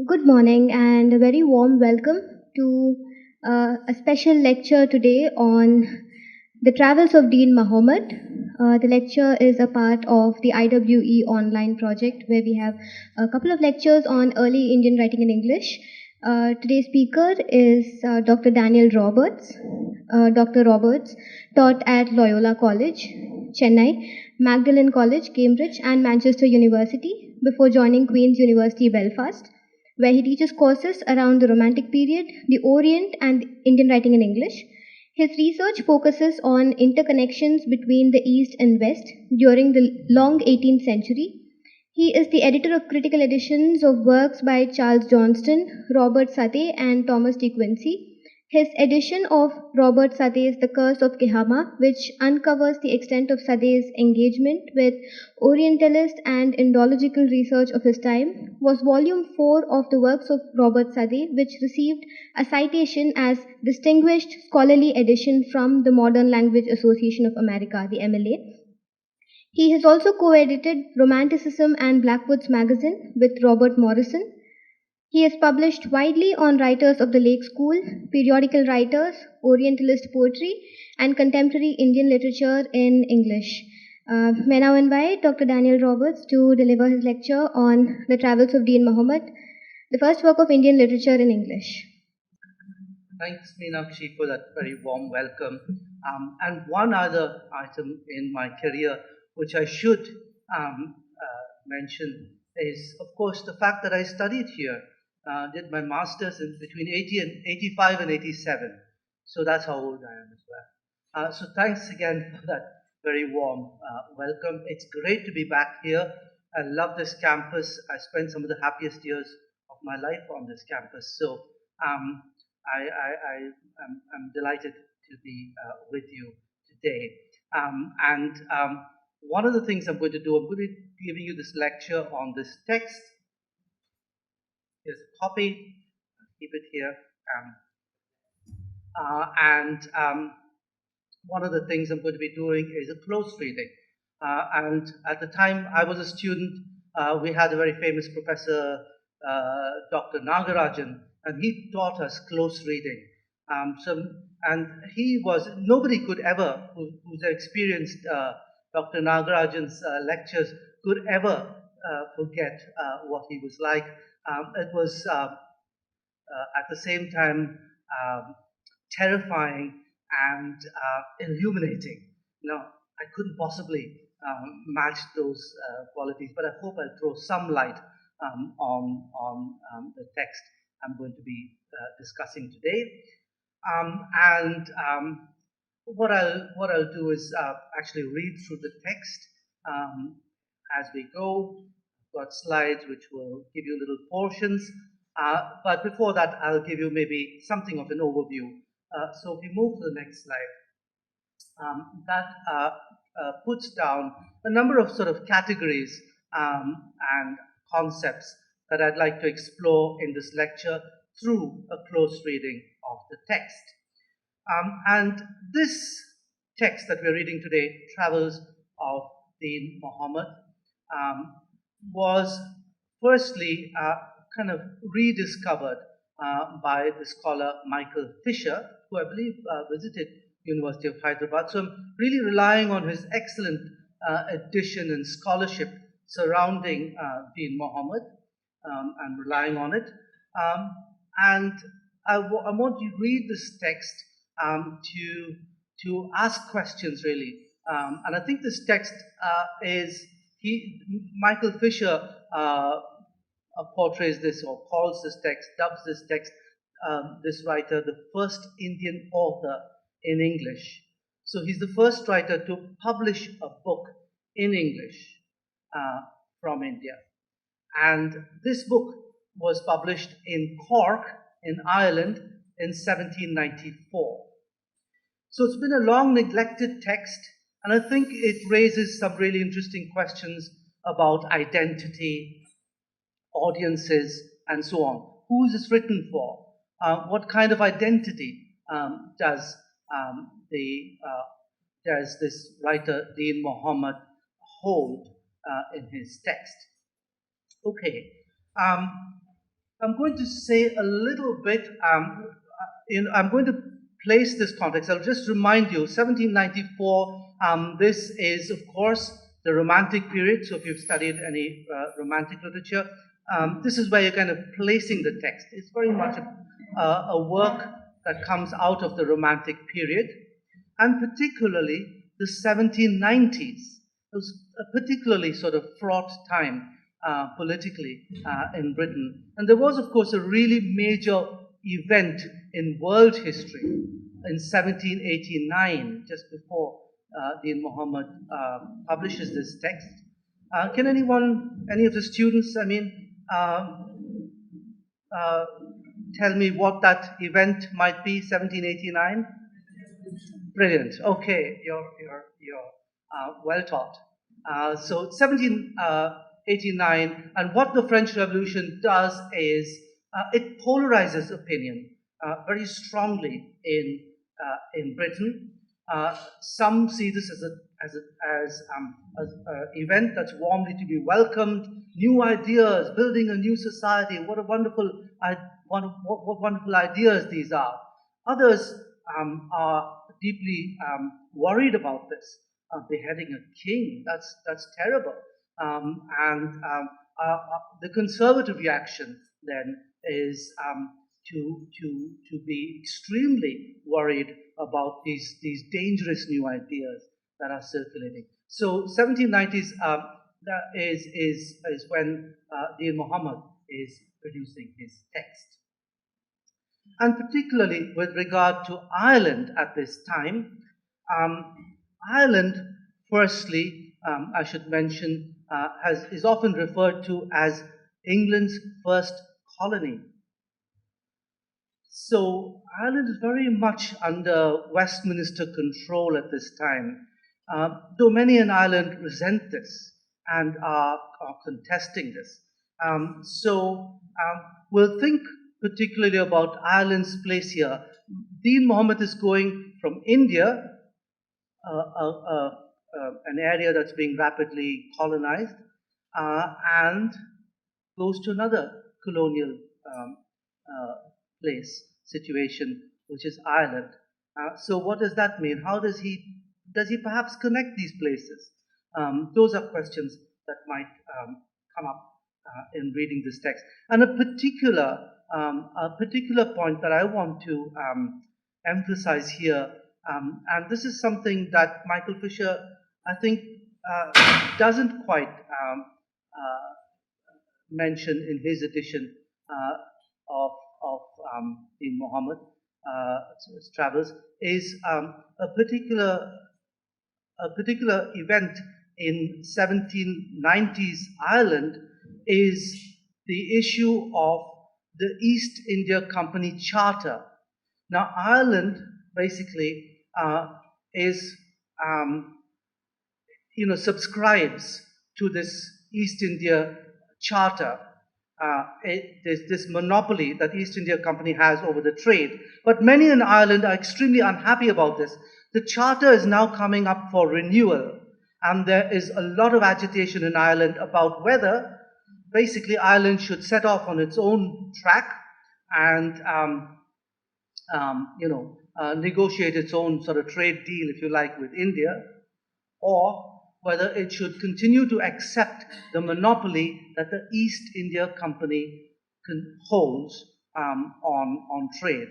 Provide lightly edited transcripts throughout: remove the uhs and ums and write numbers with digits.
Good morning and a very warm welcome to a special lecture today on the travels of Dean Mahomet. The lecture is a part of the IWE online project where we have a couple of lectures on early Indian writing in English. Today's speaker is Dr. Daniel Roberts. Dr. Roberts taught at Loyola College, Chennai, Magdalen College, Cambridge, and Manchester University before joining Queen's University, Belfast, where he teaches courses around the Romantic period, the Orient, and Indian writing in English. His research focuses on interconnections between the East and West during the long 18th century. He is the editor of critical editions of works by Charles Johnston, Robert Southey, and Thomas de Quincey. His edition of Robert Southey's The Curse of Kehama, which uncovers the extent of Southey's engagement with Orientalist and Indological research of his time, was volume 4 of the works of Robert Southey, which received a citation as Distinguished Scholarly Edition from the Modern Language Association of America, the MLA. He has also co-edited Romanticism and Blackwood's Magazine with Robert Morrison. He has published widely on writers of the Lake School, periodical writers, Orientalist poetry, and contemporary Indian literature in English. May I now invite Dr. Daniel Roberts to deliver his lecture on the travels of Dean Mahomet, the first work of Indian literature in English. Thanks, Meenakshi, for that very warm welcome. And one other item in my career, which I should mention, is, of course, the fact that I studied here, did my master's in between 85 and 87. So that's how old I am as well. So thanks again for that very warm welcome. It's great to be back here. I love this campus. I spent some of the happiest years of my life on this campus. So I'm delighted to be with you today. One of the things I'm going to do, I'm going to be giving you this lecture on this text. Here's a copy. I'll keep it here. One of the things I'm going to be doing is a close reading. And at the time I was a student, we had a very famous professor, Dr. Nagarajan, and he taught us close reading. And he was, nobody could ever, who's experienced Dr. Nagarajan's lectures, could ever forget what he was like. It was at the same time terrifying and illuminating. I couldn't possibly match those qualities, but I hope I'll throw some light on the text I'm going to be discussing today. What I'll do is actually read through the text as we go. I've got slides which will give you little portions. But before that, I'll give you maybe something of an overview. So if we move to the next slide, that puts down a number of sort of categories and concepts that I'd like to explore in this lecture through a close reading of the text. And this text that we're reading today, Travels of Dean Mahomet, was firstly kind of rediscovered by the scholar Michael Fisher, who I believe visited University of Hyderabad. So I'm really relying on his excellent edition and scholarship surrounding Dean Mahomet. I'm relying on it. And I want you to read this text to ask questions, really. And I think this text Michael Fisher portrays this or calls this text, dubs this text, this writer, the first Indian author in English. So he's the first writer to publish a book in English from India. And this book was published in Cork, in Ireland, in 1794. So it's been a long neglected text, and I think it raises some really interesting questions about identity, audiences, and so on. Who is this written for? What kind of identity does this writer, Dean Mahomet, hold in his text? Okay. I'm going to say a little bit, I'm going to place this context. I'll just remind you, 1794, this is, of course, the Romantic period. So if you've studied any Romantic literature, this is where you're kind of placing the text. It's very much a work that comes out of the Romantic period, and particularly the 1790s. It was a particularly sort of fraught time politically in Britain. And there was, of course, a really major event in world history in 1789, just before Dean Mahomet publishes this text. Can anyone, any of the students, tell me what that event might be, 1789? Brilliant. Okay, you're well taught. So 1789, and what the French Revolution does is it polarizes opinion very strongly in Britain. Some see this as an event that's warmly to be welcomed. New ideas, building a new society. What wonderful ideas these are. Others are deeply worried about this. Beheading a king, that's terrible. The conservative reaction then is to be extremely worried about these dangerous new ideas that are circulating. So 1790s is when Dean Mahomet is producing his text. And particularly with regard to Ireland at this time, Ireland, firstly, I should mention, is often referred to as England's first colony. So Ireland is very much under Westminster control at this time, though many in Ireland resent this and are contesting this. We'll think particularly about Ireland's place here. Dean Mahomet is going from India, an area that's being rapidly colonized, and goes to another colonial situation, which is Ireland. So what does that mean? How does he perhaps connect these places? Those are questions that might come up in reading this text. And a particular point that I want to emphasize here, and this is something that Michael Fisher, I think, doesn't quite mention in his edition of Dean Mahomet, his travels, is a particular event in 1790s Ireland is the issue of the East India Company Charter. Now, Ireland basically subscribes to this East India Charter. There's this monopoly that East India Company has over the trade. But many in Ireland are extremely unhappy about this. The Charter is now coming up for renewal, and there is a lot of agitation in Ireland about whether basically Ireland should set off on its own track and negotiate its own sort of trade deal, if you like, with India, or whether it should continue to accept the monopoly that the East India Company holds on trade.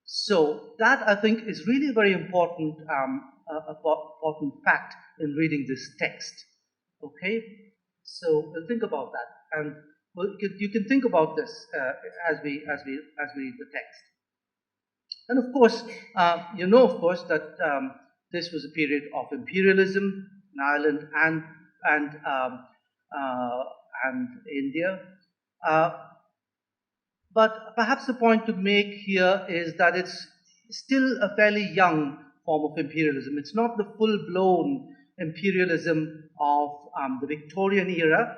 So that, I think, is really a very important fact in reading this text. Okay, so we'll think about that, and you can think about this as we read the text. And of course, that this was a period of imperialism in Ireland and India. But perhaps the point to make here is that it's still a fairly young form of imperialism. It's not the full-blown imperialism of the Victorian era.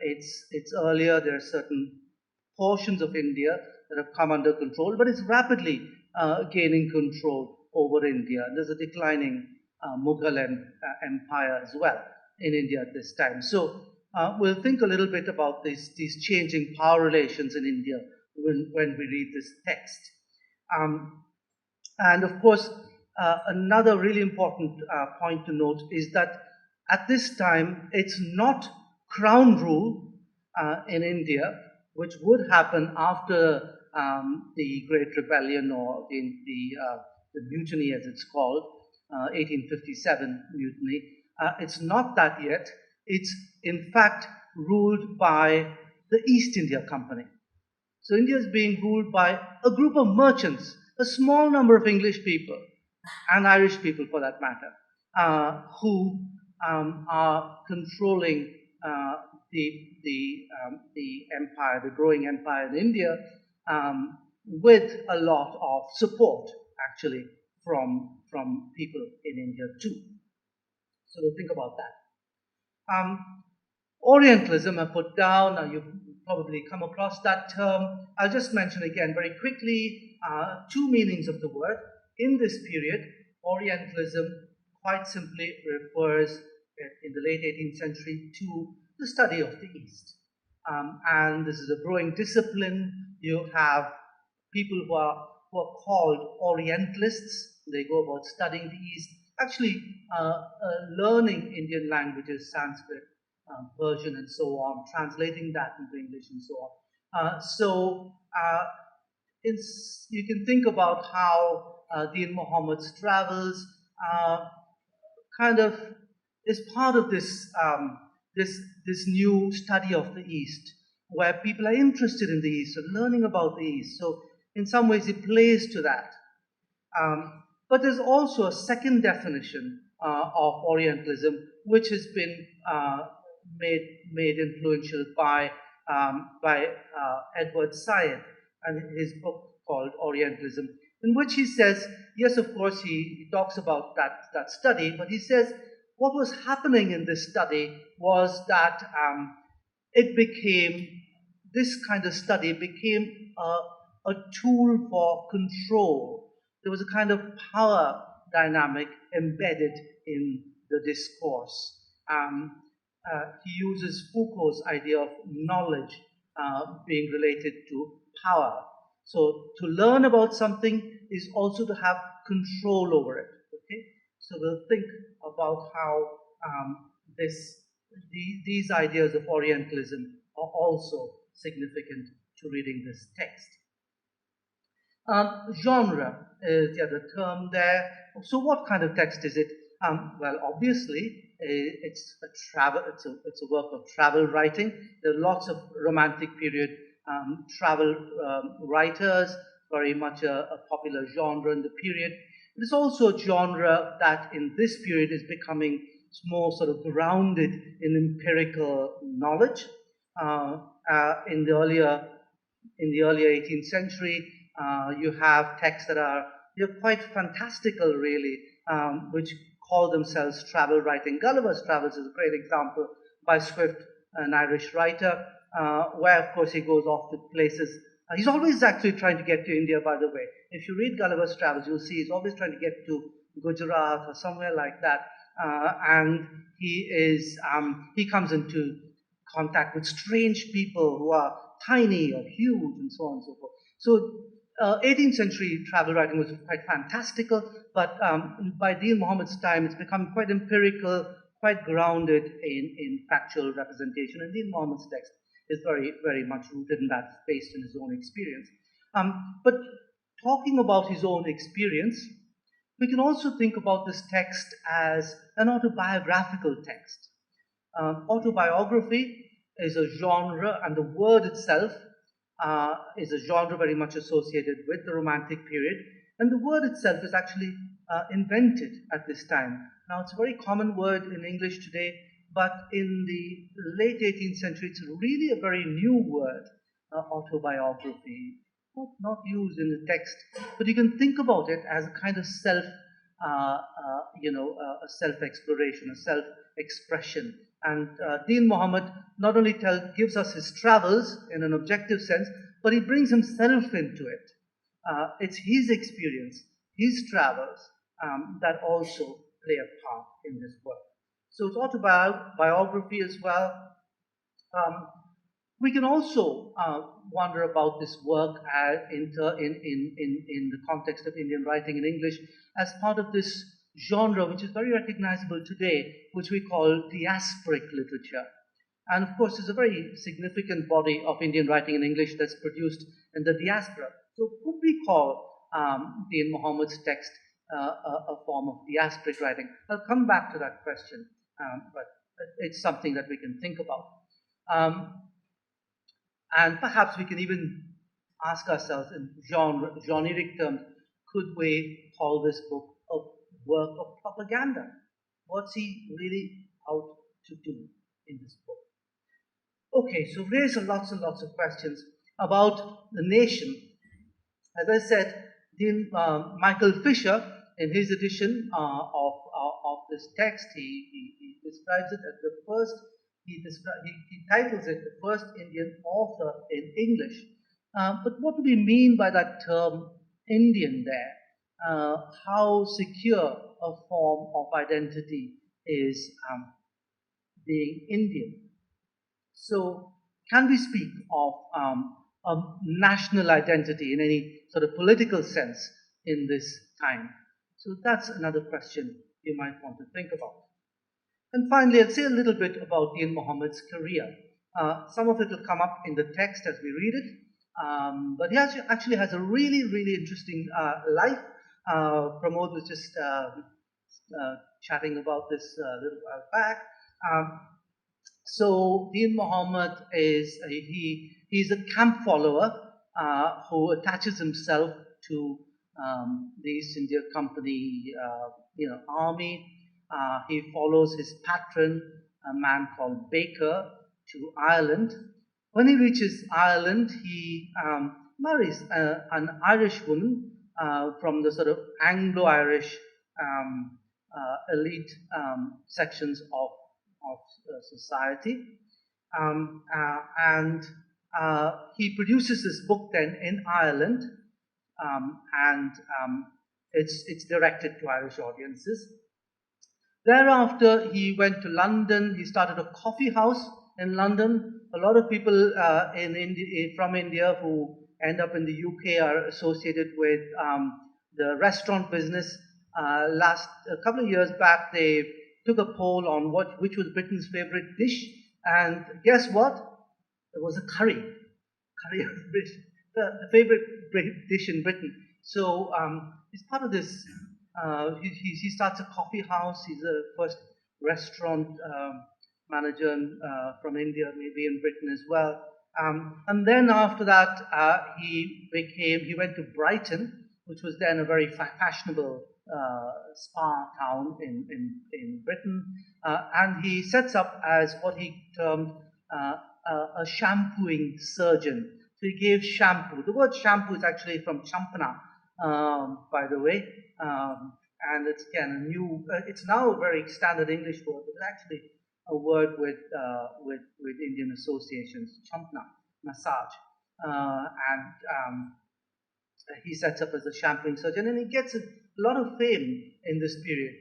It's earlier. There are certain portions of India that have come under control, but it's rapidly gaining control over India. There's a declining Mughal empire as well in India at this time. So we'll think a little bit about these changing power relations in India when we read this text. Um, and of course, another really important point to note is that at this time, it's not crown rule in India, which would happen after the Great Rebellion or the mutiny, as it's called, 1857 mutiny. It's not that yet. It's in fact ruled by the East India Company. So India is being ruled by a group of merchants, a small number of English people, and Irish people for that matter, who are controlling the empire, the growing empire in India, with a lot of support, actually, from people in India too. So we'll think about that. Orientalism I put down. Now you've probably come across that term. I'll just mention again very quickly two meanings of the word. In this period, Orientalism quite simply refers in the late 18th century to the study of the East. And this is a growing discipline. You have people who are called Orientalists. They go about studying the East, actually learning Indian languages, Sanskrit, Persian, and so on, translating that into English and so on. You can think about how Deen Mahomet's travels kind of is part of this new study of the East, where people are interested in the East and learning about the East. So in some ways, it plays to that. But there's also a second definition of Orientalism, which has been made influential by Edward Said and his book called Orientalism, in which he says, yes, of course, he talks about that study, but he says what was happening in this study was that this kind of study became a tool for control. There was a kind of power dynamic embedded in the discourse. He uses Foucault's idea of knowledge being related to power. So to learn about something is also to have control over it. Okay, so we'll think about how these ideas of Orientalism are also significant to reading this text. Genre is the other term there. So what kind of text is it? Well, obviously, it's a work of travel writing. There are lots of romantic period travel writers, very much a popular genre in the period. It is also a genre that in this period is becoming more sort of grounded in empirical knowledge. In the earlier 18th century, you have texts that they're quite fantastical, really, which call themselves travel writing. Gulliver's Travels is a great example by Swift, an Irish writer, where, of course, he goes off to places. He's always actually trying to get to India, by the way. If you read Gulliver's Travels, you'll see he's always trying to get to Gujarat or somewhere like that. And he comes into contact with strange people who are tiny or huge and so on and so forth. So 18th century travel writing was quite fantastical, but by Deen Mahomet's time, it's become quite empirical, quite grounded in factual representation. And Deen Mahomet's text is very, very much rooted in that, based on his own experience. But talking about his own experience, we can also think about this text as an autobiographical text. Autobiography is a genre, and the word itself is a genre very much associated with the Romantic period, and the word itself is actually invented at this time. Now, it's a very common word in English today, but in the late 18th century, it's really a very new word, autobiography, not used in the text, but you can think about it as a kind of a self-exploration, a self-expression. And Deen Mahomet not only gives us his travels in an objective sense, but he brings himself into it. It's his experience, his travels, that also play a part in this work. So it's autobiography as well. We can also wonder about this work in the context of Indian writing in English as part of this genre, which is very recognizable today, which we call diasporic literature. And of course, there's a very significant body of Indian writing in English that's produced in the diaspora. So, could we call Dean Mahomet's text a form of diasporic writing? I'll come back to that question, but it's something that we can think about. And perhaps we can even ask ourselves in generic terms, could we call this book a work of propaganda? What's he really out to do in this book? Okay, so raise lots and lots of questions about the nation. As I said, Michael Fisher, in his edition of this text, he describes it as the first, he titles it the first Indian author in English. But what do we mean by that term Indian there? How secure a form of identity is being Indian? So, can we speak of a national identity in any sort of political sense in this time? So, that's another question you might want to think about. And finally, I'll say a little bit about Dean Mahomet's career. Some of it will come up in the text as we read it, but he actually has a really, really interesting life. Pramod was just chatting about this a little while back. So Dean Mahomet is he's a camp follower who attaches himself to the East India Company, army. He follows his patron, a man called Baker, to Ireland. When he reaches Ireland, he marries an Irish woman from the sort of Anglo-Irish elite sections of society, and he produces this book then in Ireland, and it's directed to Irish audiences. Thereafter, he went to London. He started a coffee house in London. A lot of people from India who end up in the UK are associated with the restaurant business. A couple of years back, they took a poll on which was Britain's favorite dish, and guess what? It was a curry. Curry was the favorite dish in Britain. So he's part of this. He starts a coffee house. He's the first restaurant manager from India, maybe in Britain as well. And then after that, he went to Brighton, which was then a very fashionable spa town in Britain, and he sets up as what he termed a shampooing surgeon. So he gave shampoo. The word shampoo is actually from champana, by the way, and it's again a new. It's now a very standard English word, but it's actually a word with Indian associations. Champana, massage, and he sets up as a shampooing surgeon, and he gets a lot of fame in this period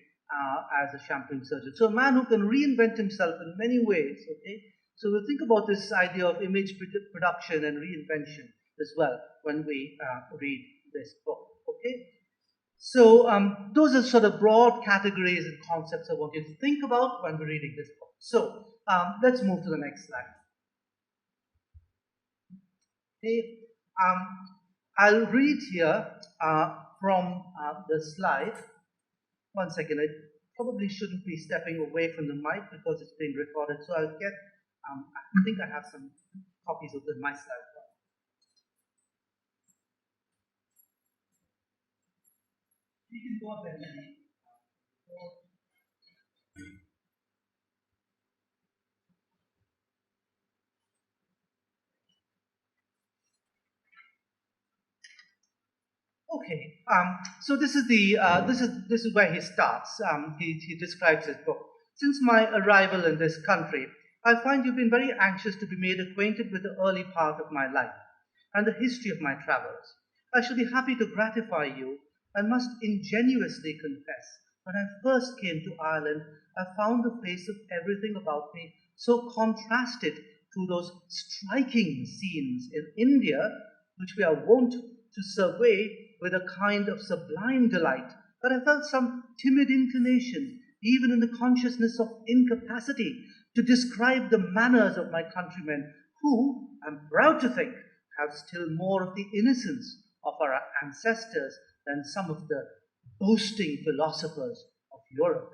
as a shampooing surgeon. So a man who can reinvent himself in many ways. Okay, so we'll think about this idea of image production and reinvention as well when we read this book. Okay, so those are sort of broad categories and concepts I want you to think about when we're reading this book. So let's move to the next slide. Okay. I'll read here from the slide. One second, I probably shouldn't be stepping away from the mic because it's being recorded. So I'll get, I think I have some copies of my slide. You can go ahead and okay, so this is where he starts. He describes his book. Since my arrival in this country, I find you've been very anxious to be made acquainted with the early part of my life and the history of my travels. I shall be happy to gratify you and must ingenuously confess, when I first came to Ireland, I found the face of everything about me so contrasted through those striking scenes in India, which we are wont to survey with a kind of sublime delight, that I felt some timid inclination, even in the consciousness of incapacity, to describe the manners of my countrymen, who, I'm proud to think, have still more of the innocence of our ancestors than some of the boasting philosophers of Europe.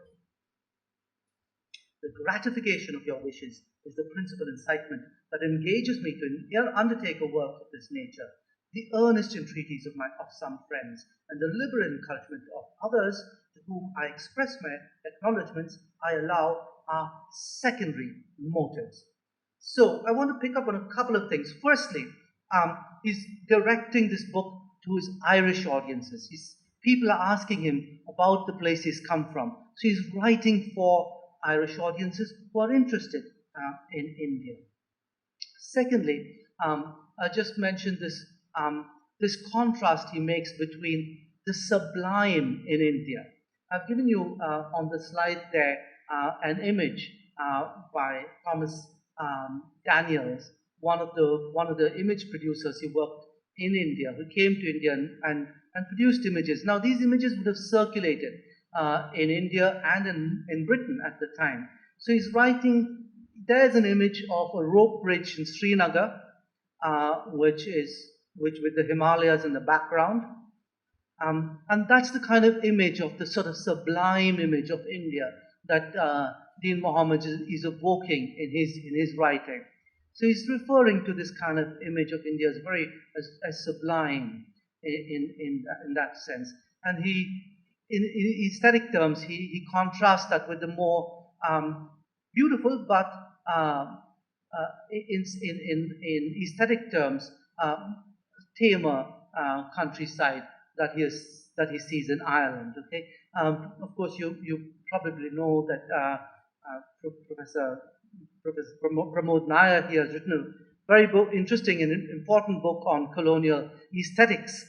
The gratification of your wishes is the principal incitement that engages me to undertake a work of this nature. The earnest entreaties of some friends and the liberal encouragement of others to whom I express my acknowledgments, I allow are secondary motives. So I want to pick up on a couple of things. Firstly, he's directing this book to his Irish audiences. People are asking him about the place he's come from. So he's writing for Irish audiences who are interested in India. Secondly, I just mentioned this contrast he makes between the sublime in India. I've given you on the slide there an image by Thomas Daniels, one of the image producers who worked in India, who came to India and produced images. Now, these images would have circulated in India and in Britain at the time. So he's writing, there's an image of a rope bridge in Srinagar, which with the Himalayas in the background. And that's the kind of image of the sort of sublime image of India that Dean Mahomet is evoking in his writing. So he's referring to this kind of image of India as sublime in that sense. And in aesthetic terms, he contrasts that with the more beautiful, but in aesthetic terms, tamer countryside that he sees in Ireland. Okay, of course you probably know that Professor Pramod Nair here has written a very interesting and important book on colonial aesthetics.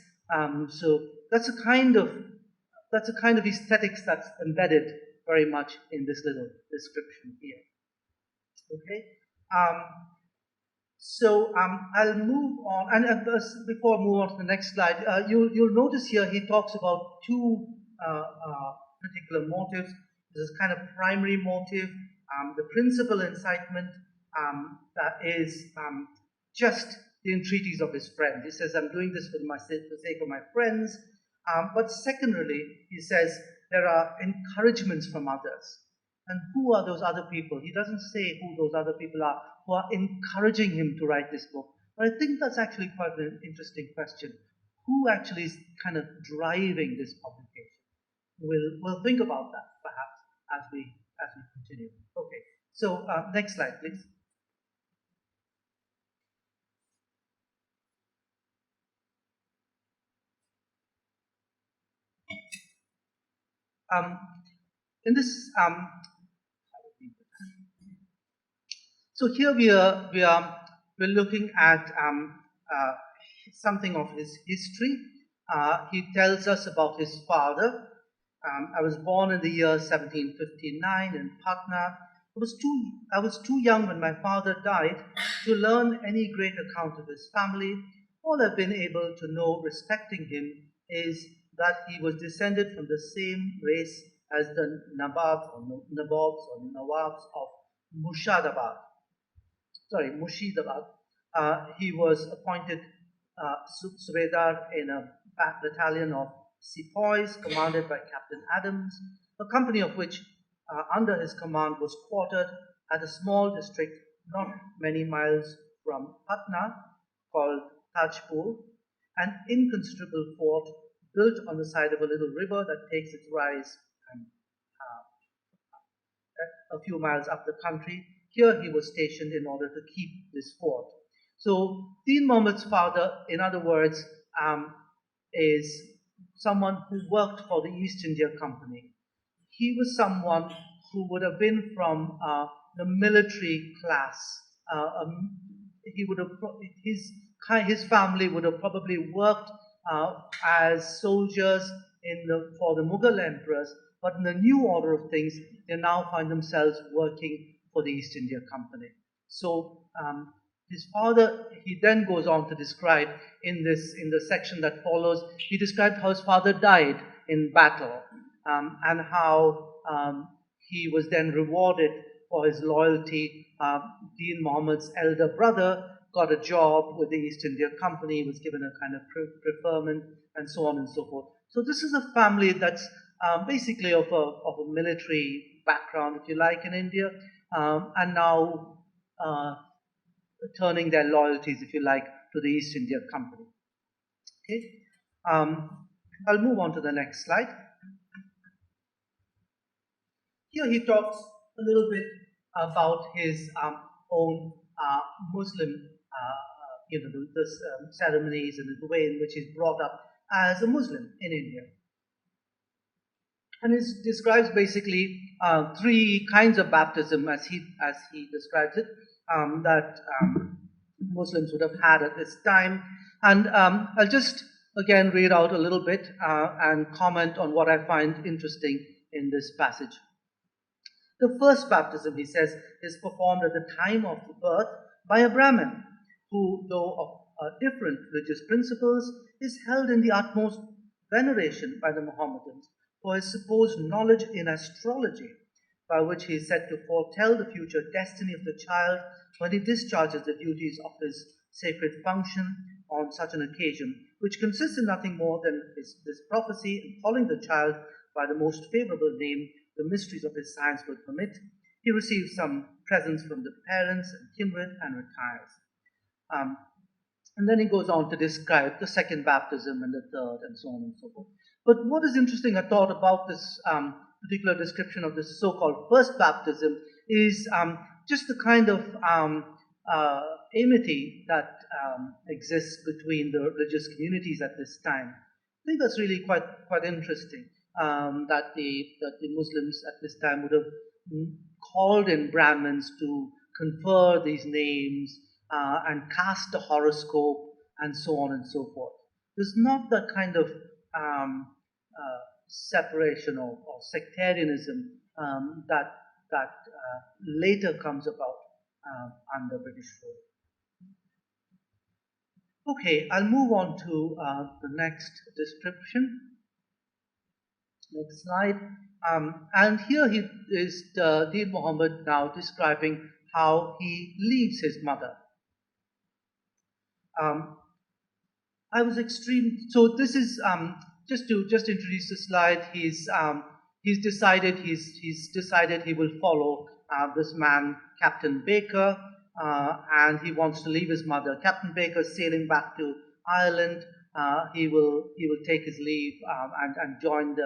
So that's a kind of aesthetics that's embedded very much in this little description here. Okay. So I'll move on, and before I move on to the next slide, you'll notice here he talks about two particular motives. This is kind of primary motive, the principal incitement that is just the entreaties of his friends. He says, I'm doing this for the sake of my friends. But secondarily, he says, there are encouragements from others. And who are those other people? He doesn't say who those other people are who are encouraging him to write this book. But I think that's actually quite an interesting question. Who actually is kind of driving this publication? We'll think about that perhaps as we continue. Okay. So next slide, please. In this so here we're looking at something of his history. He tells us about his father. I was born in the year 1759 in Patna. I was too young when my father died to learn any great account of his family. All I've been able to know respecting him is that he was descended from the same race as the Nabobs or Nawabs of Murshidabad. He was appointed Subedar in a battalion of sepoys commanded by Captain Adams, a company of which under his command was quartered at a small district not many miles from Patna called Tajpur, an inconsiderable fort built on the side of a little river that takes its rise a few miles up the country. Here he was stationed in order to keep this fort. So Dean Mahomet's father, in other words, is someone who worked for the East India Company. He was someone who would have been from the military class. His family would have probably worked as soldiers for the Mughal emperors, but in the new order of things, they now find themselves working for the East India Company. So his father, he then goes on to describe in the section that follows, he described how his father died in battle, and how he was then rewarded for his loyalty. Deen Muhammad's elder brother got a job with the East India Company, was given a kind of preferment, and so on and so forth. So this is a family that's basically of a military background, if you like, in India, and now turning their loyalties, if you like, to the East India Company. Okay, I'll move on to the next slide. Here he talks a little bit about his own Muslim, the ceremonies and the way in which he's brought up as a Muslim in India. And it describes basically three kinds of baptism, as he describes it, that Muslims would have had at this time. And I'll just again read out a little bit and comment on what I find interesting in this passage. The first baptism, he says, is performed at the time of the birth by a Brahmin, who, though of different religious principles, is held in the utmost veneration by the Mohammedans for his supposed knowledge in astrology, by which he is said to foretell the future destiny of the child when he discharges the duties of his sacred function on such an occasion, which consists in nothing more than this prophecy and calling the child by the most favorable name the mysteries of his science will permit. He receives some presents from the parents and kindred and retires. And then he goes on to describe the second baptism and the third and so on and so forth. But what is interesting, I thought, about this particular description of this so-called first baptism is just the kind of amity that exists between the religious communities at this time. I think that's really quite interesting. That the Muslims at this time would have called in Brahmins to confer these names and cast a horoscope and so on and so forth. There's not that kind of separation or sectarianism that later comes about under British rule. Okay, I'll move on to the next description. Next slide. And here he is, Deen Muhammad, now describing how he leaves his mother. I was extreme. So this is just to introduce the slide. He's decided he will follow this man, Captain Baker, and he wants to leave his mother. Captain Baker is sailing back to Ireland. He will take his leave and join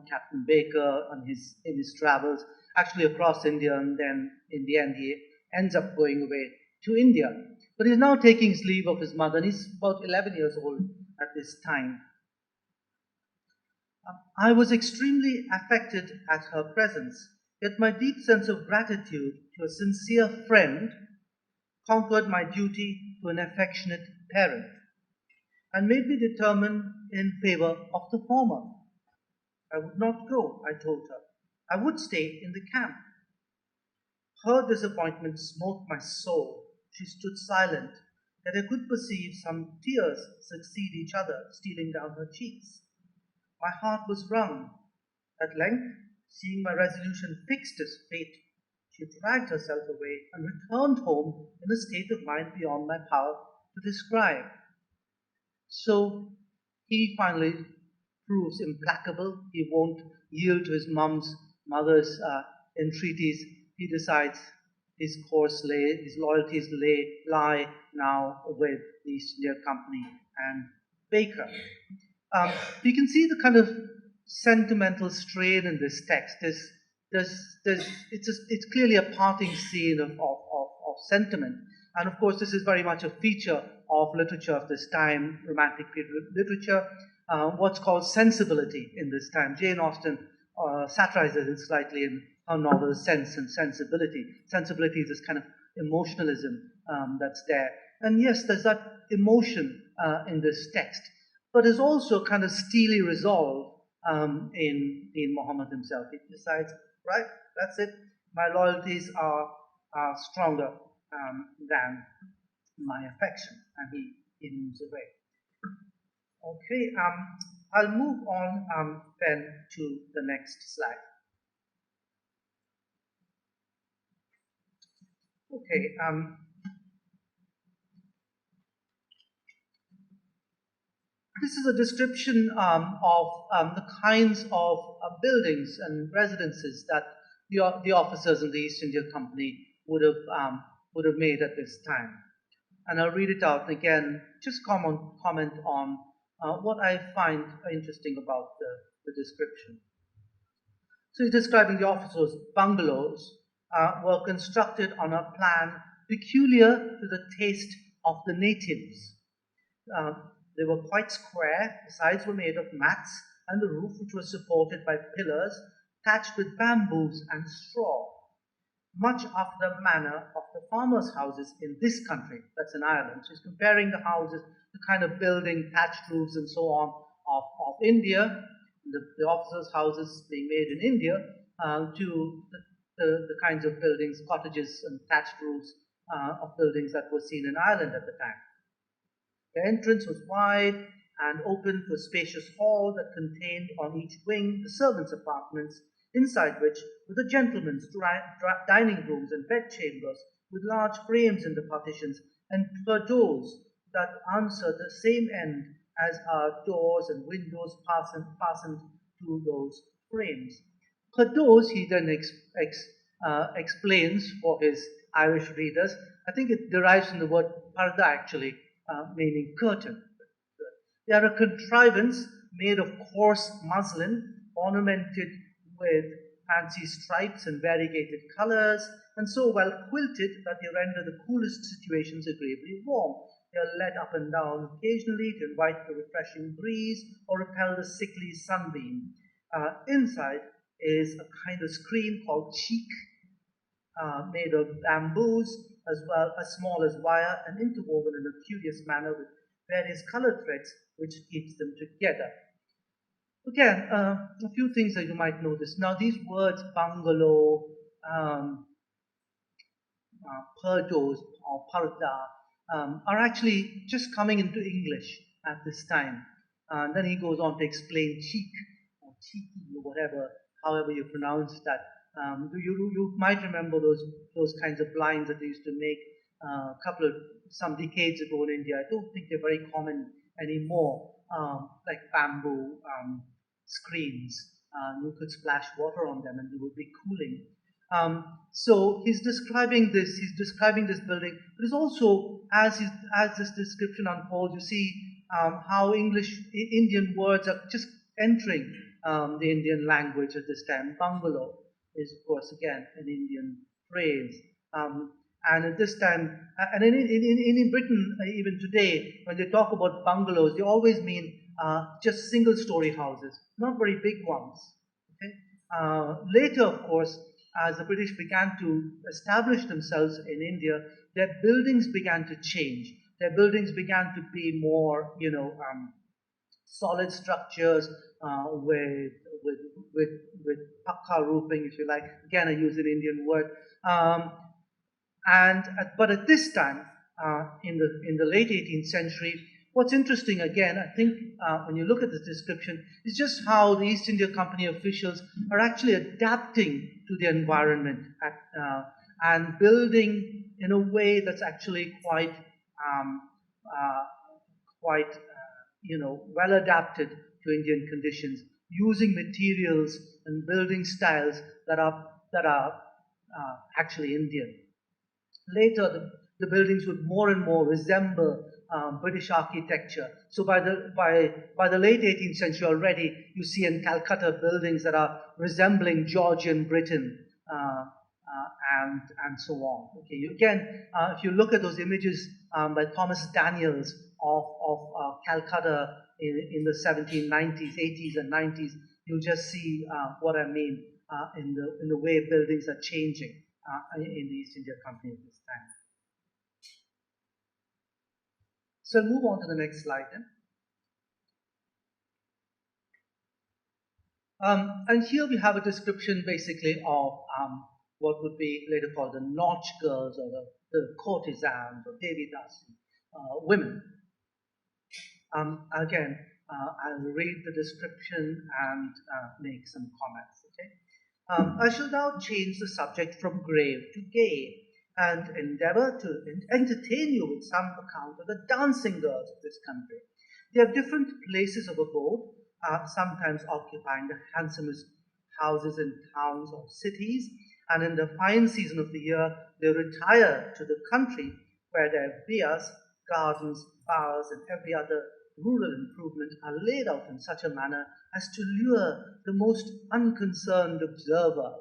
Captain Baker in his travels, actually across India, and then in the end he ends up going away to India. But he's now taking his leave of his mother, and he's about 11 years old at this time. I was extremely affected at her presence, yet my deep sense of gratitude to a sincere friend conquered my duty to an affectionate parent and made me determine in favor of the former. I would not go, I told her. I would stay in the camp. Her disappointment smote my soul. She stood silent, yet I could perceive some tears succeed each other, stealing down her cheeks. My heart was wrung. At length, seeing my resolution fixed as fate, she dragged herself away and returned home in a state of mind beyond my power to describe. So he finally proves implacable. He won't yield to his mother's entreaties. He decides his loyalties lie now with the East India Company and Baker. You can see the kind of sentimental strain in this text. It's clearly a parting scene of sentiment. And of course, this is very much a feature of literature of this time, Romantic period literature, what's called sensibility in this time. Jane Austen satirizes it slightly in her novel Sense and Sensibility. Sensibility is this kind of emotionalism that's there. And yes, there's that emotion in this text, but there's also kind of steely resolve in Muhammad himself. He decides, right, that's it. My loyalties are stronger than my affection. And he moves away. Okay, I'll move on then to the next slide. Okay, this is a description of the kinds of buildings and residences that the officers in the East India Company would have made at this time. And I'll read it out again. Just comment on what I find interesting about the description. So he's describing the officers' bungalows were constructed on a plan peculiar to the taste of the natives. They were quite square, the sides were made of mats, and the roof, which was supported by pillars, thatched with bamboos and straw, much after the manner of the farmers' houses in this country, that's in Ireland. So he's comparing the houses, the kind of building, thatched roofs, and so on of India, the officers' houses being made in India, to the kinds of buildings, cottages, and thatched roofs of buildings that were seen in Ireland at the time. The entrance was wide and open to a spacious hall that contained on each wing the servants' apartments, inside which were the gentlemen's dining rooms and bedchambers, with large frames in the partitions and doors that answered the same end as are doors and windows fastened to those frames. Doors, he then explains for his Irish readers. I think it derives from the word parda, actually, meaning curtain. They are a contrivance made of coarse muslin, ornamented with fancy stripes and variegated colors, and so well quilted that they render the coolest situations agreeably warm. They are let up and down occasionally to invite the refreshing breeze or repel the sickly sunbeam. Inside is a kind of screen called cheek, made of bamboos, as well as small as wire and interwoven in a curious manner with various colored threads which keeps them together. Again, a few things that you might notice. Now, these words, bungalow, perdos, or parda, are actually just coming into English at this time. Then he goes on to explain cheek, or cheeky, or whatever, however you pronounce that. You might remember those kinds of blinds that they used to make some decades ago in India. I don't think they're very common anymore, like bamboo screens. You could splash water on them and they would be cooling. So he's describing this building, but it's also, as this description unfolds, you see how Indian words are just entering the Indian language at this time. Bungalow is, of course, again, an Indian phrase. And at this time, and in Britain, even today, when they talk about bungalows, they always mean just single-story houses, not very big ones. Okay? Later, of course, as the British began to establish themselves in India, their buildings began to change. Their buildings began to be more, solid structures with pakka roofing, if you like. Again, I use an Indian word. But at this time, in the late 18th century, what's interesting again, I think, when you look at this description, is just how the East India Company officials are actually adapting to the environment and building in a way that's actually quite well adapted to Indian conditions, using materials and building styles that are actually Indian. Later, the buildings would more and more resemble British architecture. So by the late 18th century already, you see in Calcutta buildings that are resembling Georgian Britain and so on. Okay, if you look at those images by Thomas Daniels of Calcutta in the 1790s, 80s, and 90s, you'll just see what I mean in the way buildings are changing in the East India Company at this time. So I'll move on to the next slide then. And here we have a description basically of what would be later called the Nautch girls or the courtesans or Devidasi women. Again, I'll read the description and make some comments. Okay, I shall now change the subject from grave to gay and endeavor to entertain you with some account of the dancing girls of this country. They have different places of abode, sometimes occupying the handsomest houses in towns or cities, and in the fine season of the year, they retire to the country where their villas, gardens, bowers, and every other rural improvement are laid out in such a manner as to lure the most unconcerned observer.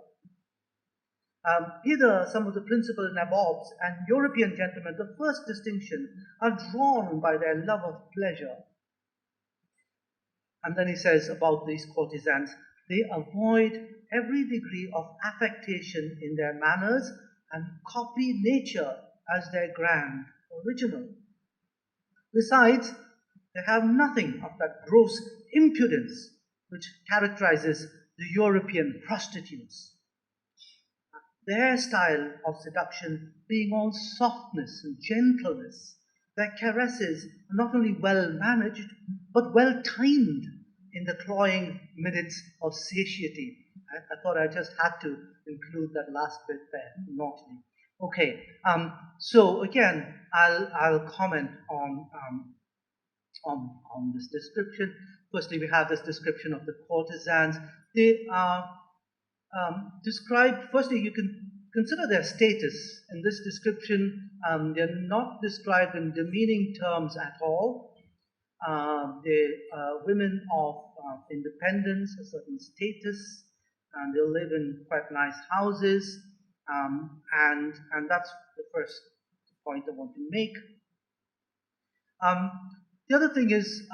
Hither, some of the principal nabobs and European gentlemen, the first distinction, are drawn by their love of pleasure. And then he says about these courtesans, they avoid every degree of affectation in their manners and copy nature as their grand original. Besides, they have nothing of that gross impudence which characterizes the European prostitutes. Their style of seduction being all softness and gentleness, their caresses are not only well managed, but well timed in the cloying minutes of satiety. I thought I just had to include that last bit there, naughtily. Okay, so again, I'll comment on this description. Firstly, we have this description of the courtesans. They are described, firstly, you can consider their status. In this description, they're not described in demeaning terms at all. They're women of independence, a certain status, and they live in quite nice houses, and that's the first point I want to make. The other thing is,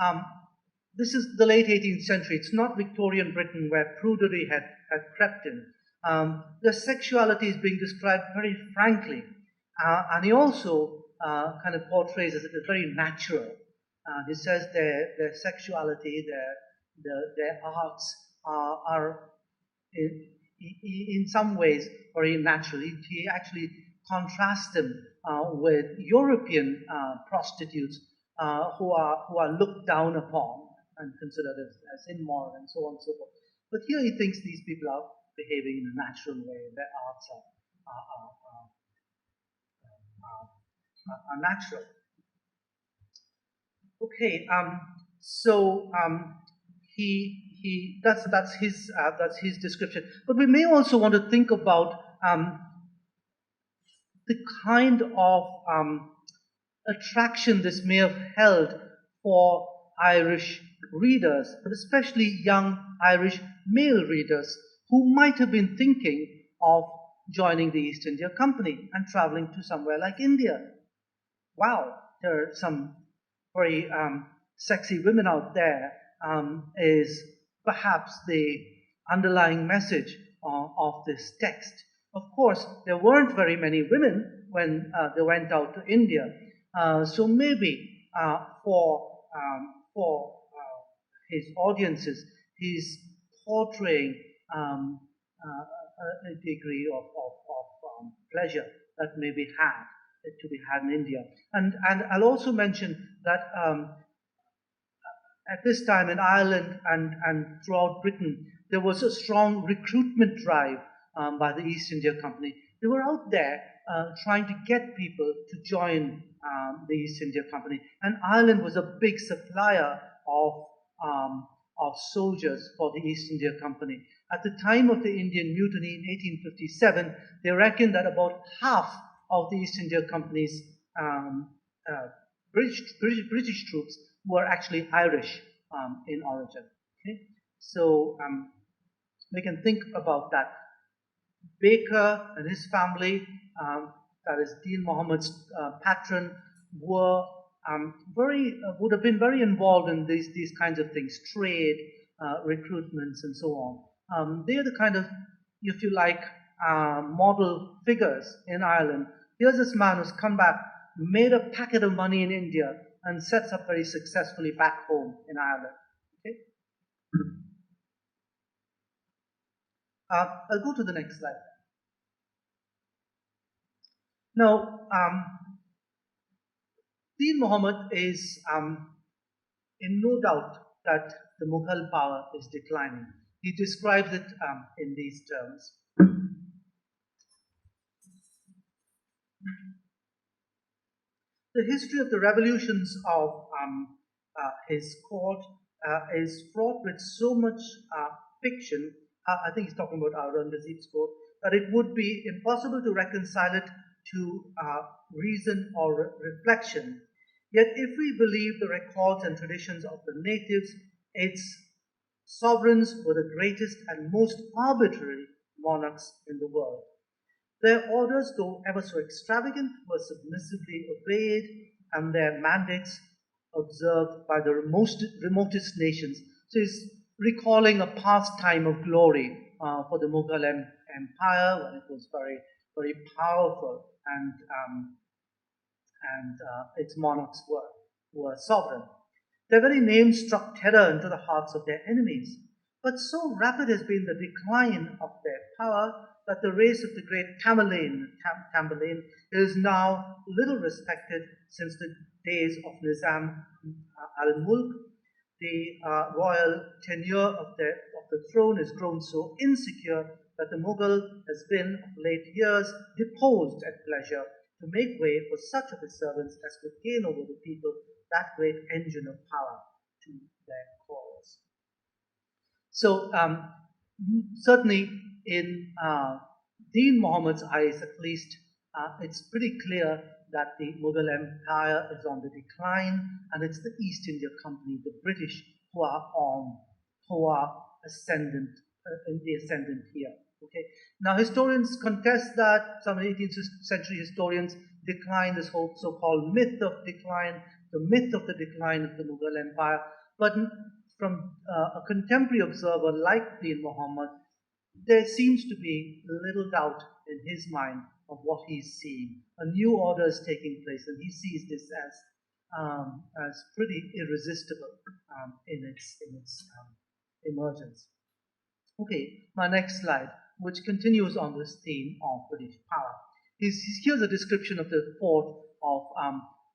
this is the late 18th century. It's not Victorian Britain where prudery had crept in. The sexuality is being described very frankly, and he also kind of portrays it as very natural. He says their sexuality, their arts are in some ways very natural. He actually contrasts them with European prostitutes who are looked down upon and considered as immoral and so on and so forth. But here he thinks these people are behaving in a natural way. Their arts are natural. Okay, so that's his description. But we may also want to think about the kind of attraction this may have held for Irish readers, but especially young Irish male readers who might have been thinking of joining the East India Company and traveling to somewhere like India. Wow, there are some very sexy women out there, is perhaps the underlying message of this text. Of course, there weren't very many women when they went out to India, so maybe for his audiences, he's portraying a degree of pleasure that may be had to be had in India. And I'll also mention that at this time in Ireland and throughout Britain, there was a strong recruitment drive by the East India Company. They were out there trying to get people to join the East India Company. And Ireland was a big supplier of soldiers for the East India Company. At the time of the Indian Mutiny in 1857, they reckoned that about half of the East India Company's British troops were actually Irish in origin. Okay? So we can think about that. Baker and his family, that is Dean Mahomet's patron, were would have been very involved in these kinds of things, trade, recruitments, and so on. They are the kind of, if you like, model figures in Ireland. Here's this man who's come back, made a packet of money in India, and sets up very successfully back home in Ireland. Okay? I'll go to the next slide. Now, Deen Muhammad is in no doubt that the Mughal power is declining. He describes it in these terms. The history of the revolutions of his court is fraught with so much fiction. I think he's talking about Aurangzeb's court, that it would be impossible to reconcile it to reason or reflection. Yet, if we believe the records and traditions of the natives, its sovereigns were the greatest and most arbitrary monarchs in the world. Their orders, though ever so extravagant, were submissively obeyed, and their mandates observed by the remotest nations. So he's recalling a past time of glory for the Mughal Empire when it was very, very powerful, and its monarchs were sovereign. Their very name struck terror into the hearts of their enemies. But so rapid has been the decline of their power that the race of the great Tamerlane is now little respected since the days of Nizam al-Mulk. The royal tenure of the throne has grown so insecure that the Mughal has been, of late years, deposed at pleasure to make way for such of his servants as could gain over the people that great engine of power to their cause. So, certainly in Deen Muhammad's eyes, at least, it's pretty clear that the Mughal Empire is on the decline, and it's the East India Company, the British, who are ascendant in the ascendant here. Okay. Now, historians contest that. Some 18th century historians decline this whole so-called myth of decline, the myth of the decline of the Mughal Empire. But from a contemporary observer like Deen Muhammad, there seems to be little doubt in his mind of what he's seeing. A new order is taking place, and he sees this as pretty irresistible in its emergence. Okay, my next slide, which continues on this theme of British power. Here's a description of the fort of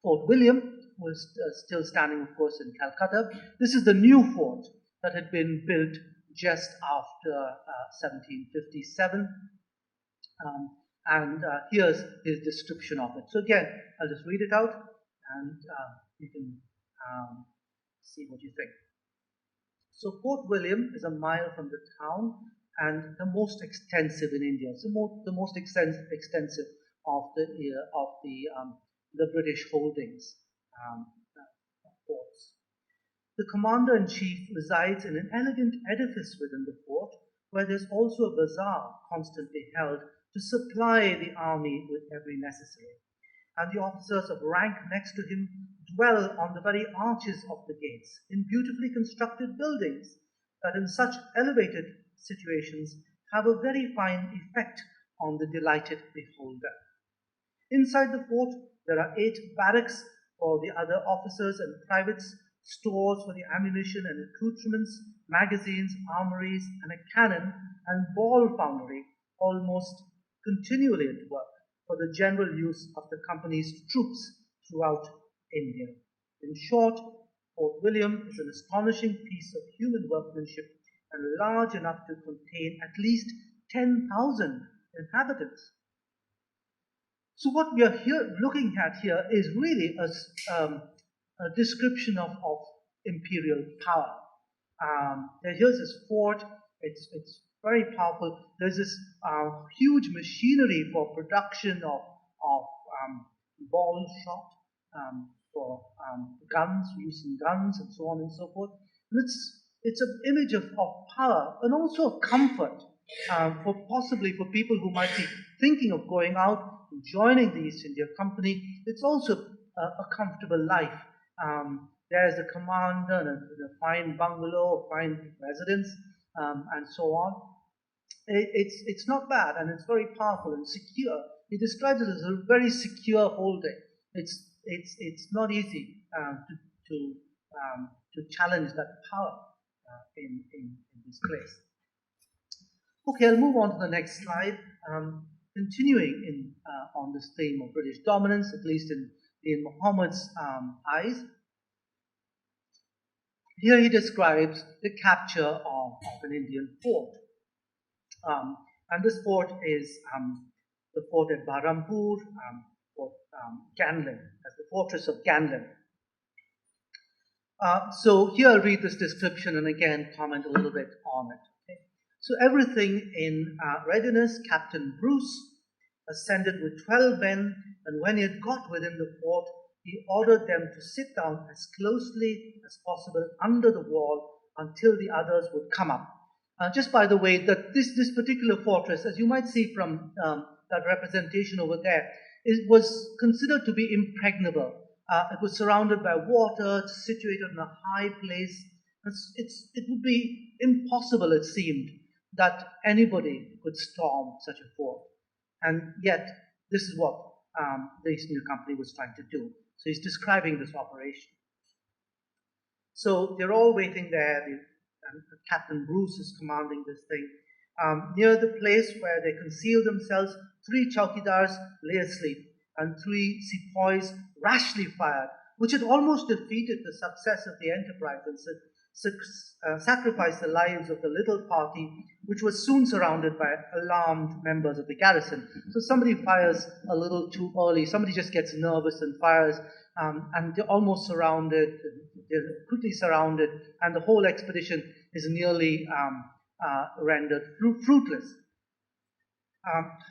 Fort William, was still standing, of course, in Calcutta. This is the new fort that had been built just after 1757. And here's his description of it. So again, I'll just read it out, and you can see what you think. So Fort William is a mile from the town and the most extensive in India. It's the most extensive of the British holdings forts. The commander-in-chief resides in an elegant edifice within the fort, where there's also a bazaar constantly held to supply the army with every necessary. And the officers of rank next to him dwell on the very arches of the gates, in beautifully constructed buildings that in such elevated situations have a very fine effect on the delighted beholder. Inside the fort, there are 8 barracks for the other officers and privates, stores for the ammunition and accoutrements, magazines, armories, and a cannon and ball foundry almost continually at work for the general use of the company's troops throughout India. In short, Fort William is an astonishing piece of human workmanship and large enough to contain at least 10,000 inhabitants. So what we are looking at here is really a description of imperial power. Here's this fort. It's very powerful. There's this huge machinery for production of ball shot, for guns, using guns, and so on and so forth. And it's an image of power and also of comfort possibly for people who might be thinking of going out and joining the East India Company. It's also a comfortable life. There's a commander and a fine bungalow, a fine residence, and so on. It's not bad, and it's very powerful and secure. He describes it as a very secure holding. It's not easy to challenge that power in this place. Okay, I'll move on to the next slide. continuing on this theme of British dominance, at least in Mahomet's eyes. Here he describes the capture of an Indian fort. And this fort is the fort at Bahrampur, Fort Ganlin, as the fortress of Ganlin. So here I'll read this description and again comment a little bit on it. Okay? So everything in readiness, Captain Bruce ascended with 12 men, and when he had got within the fort, he ordered them to sit down as closely as possible under the wall until the others would come up. Just by the way, that this particular fortress, as you might see from that representation over there, was considered to be impregnable. It was surrounded by water, situated in a high place. It would be impossible, it seemed, that anybody could storm such a fort. And yet, this is what the East India Company was trying to do. So he's describing this operation. So they're all waiting there. Captain Bruce is commanding this thing. Near the place where they concealed themselves, 3 chowkidars lay asleep, and 3 sepoys rashly fired, which had almost defeated the success of the enterprise and sacrificed the lives of the little party, which was soon surrounded by alarmed members of the garrison. So somebody fires a little too early, somebody just gets nervous and fires, and they're almost surrounded, they're quickly surrounded, and the whole expedition is nearly rendered fruitless.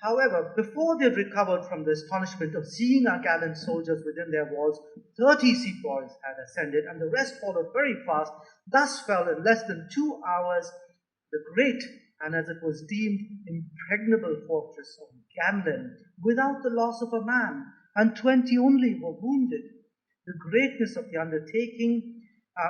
However, before they recovered from the astonishment of seeing our gallant soldiers within their walls, 30 sepoys had ascended, and the rest followed very fast. Thus fell in less than 2 hours the great, and as it was deemed, impregnable fortress of Ganlin, without the loss of a man, and 20 only were wounded. The greatness of the undertaking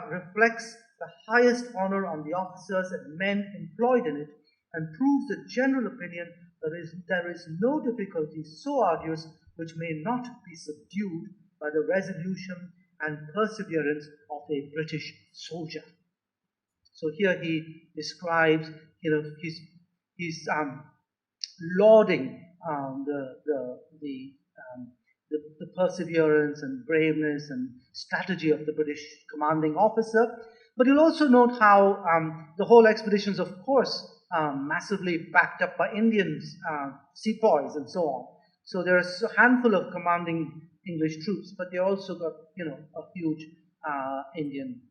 reflects the highest honor on the officers and men employed in it, and proves the general opinion there is no difficulty so arduous which may not be subdued by the resolution and perseverance of a British soldier. So here he describes, he's lauding the perseverance and braveness and strategy of the British commanding officer. But you'll also note how the whole expedition is, of course, massively backed up by Indians, sepoys, and so on. So there's a handful of commanding English troops, but they also got, a huge Indian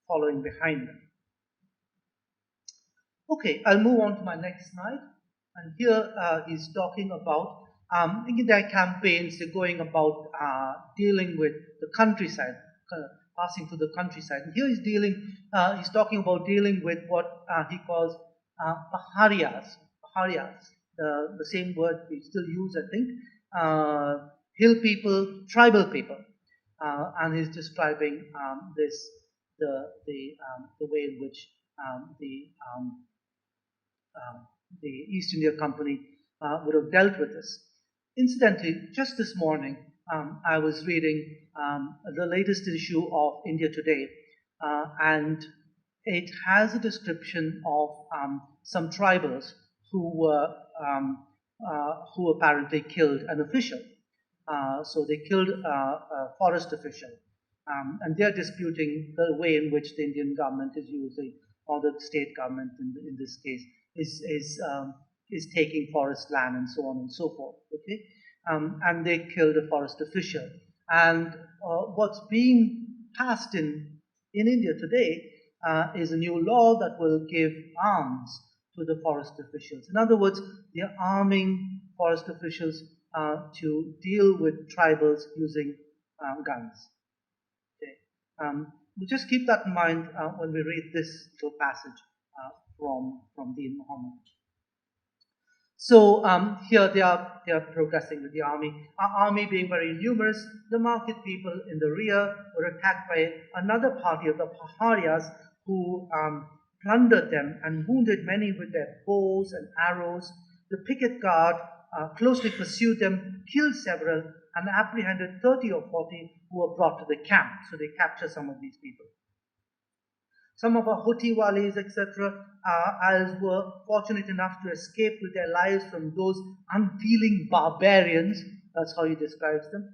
following behind them. Okay, I'll move on to my next slide. And here he's talking about in their campaigns, they're going about dealing with the countryside, passing through the countryside. And here he's talking about dealing with what he calls paharias, the same word we still use, I think, hill people, tribal people. And he's describing the way in which the East India Company would have dealt with this. Incidentally, just this morning, I was reading the latest issue of India Today, and it has a description of some tribals who apparently killed an official. So they killed a forest official, and they're disputing the way in which the Indian government is using, or the state government in this case, is taking forest land and so on and so forth. Okay, and they killed a forest official. And what's being passed in India today is a new law that will give arms to the forest officials. In other words, they're arming forest officials to deal with tribals using guns. Okay. We'll just keep that in mind when we read this little passage from Deen Mahomet. So here they are progressing with the army. Our army being very numerous, the market people in the rear were attacked by another party of the Paharias who plundered them and wounded many with their bows and arrows. The picket guard closely pursued them, killed several, and apprehended 30 or 40 who were brought to the camp. So they captured some of these people. Some of our Hutiwalis, etc., as were fortunate enough to escape with their lives from those unfeeling barbarians, that's how he describes them,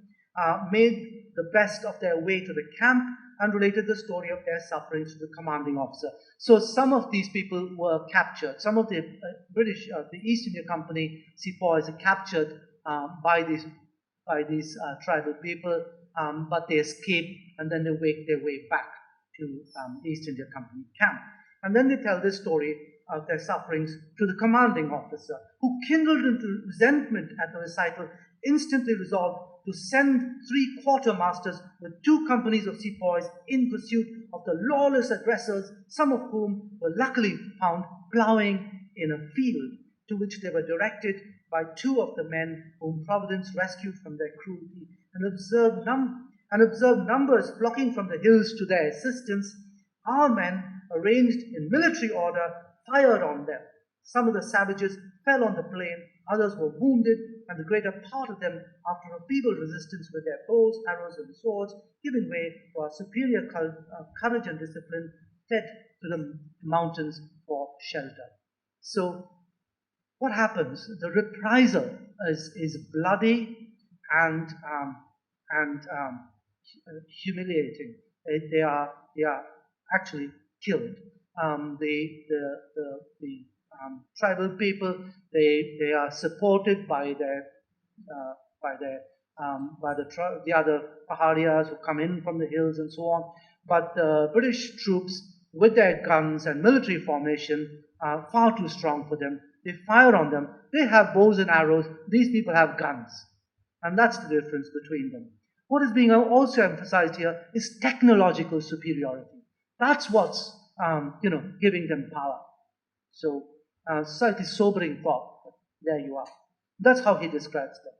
made the best of their way to the camp and related the story of their sufferings to the commanding officer. So some of these people were captured. Some of the British, the East India Company sepoys are captured by these tribal people, but they escape and then they make their way back to East India Company camp. And then they tell this story of their sufferings to the commanding officer, who, kindled into resentment at the recital, instantly resolved to send 3 quartermasters with 2 companies of sepoys in pursuit of the lawless aggressors, some of whom were luckily found ploughing in a field, to which they were directed by 2 of the men whom Providence rescued from their cruelty, and observed numbers flocking from the hills to their assistance. Our men, arranged in military order, fired on them. Some of the savages fell on the plain, others were wounded, and the greater part of them, after a feeble resistance with their bows, arrows, and swords, giving way to our superior courage and discipline, fled to the mountains for shelter. So, what happens? The reprisal is bloody and humiliating. They are actually killed. The tribal people, they are supported by the other Paharias who come in from the hills and so on. But the British troops, with their guns and military formation, are far too strong for them. They fire on them. They have bows and arrows. These people have guns. And that's the difference between them. What is being also emphasized here is technological superiority. That's what's giving them power. So, slightly sobering thought. But there you are. That's how he describes them.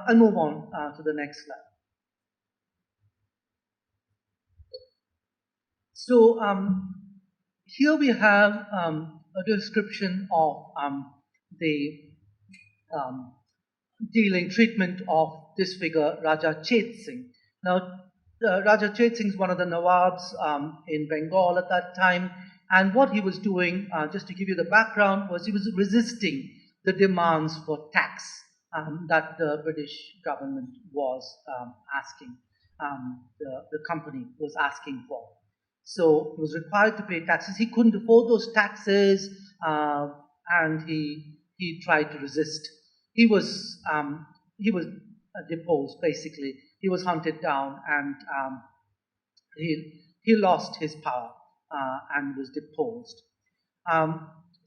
I'll move on to the next slide. So, here we have a description of the dealing treatment of this figure, Raja Chet Singh. Now, Raja Chet Singh is one of the Nawabs in Bengal at that time, and what he was doing, just to give you the background, was he was resisting the demands for tax that the British government was asking, the company was asking for. So he was required to pay taxes. He couldn't afford those taxes, and he tried to resist. He was deposed, basically. He was hunted down, and he lost his power and was deposed.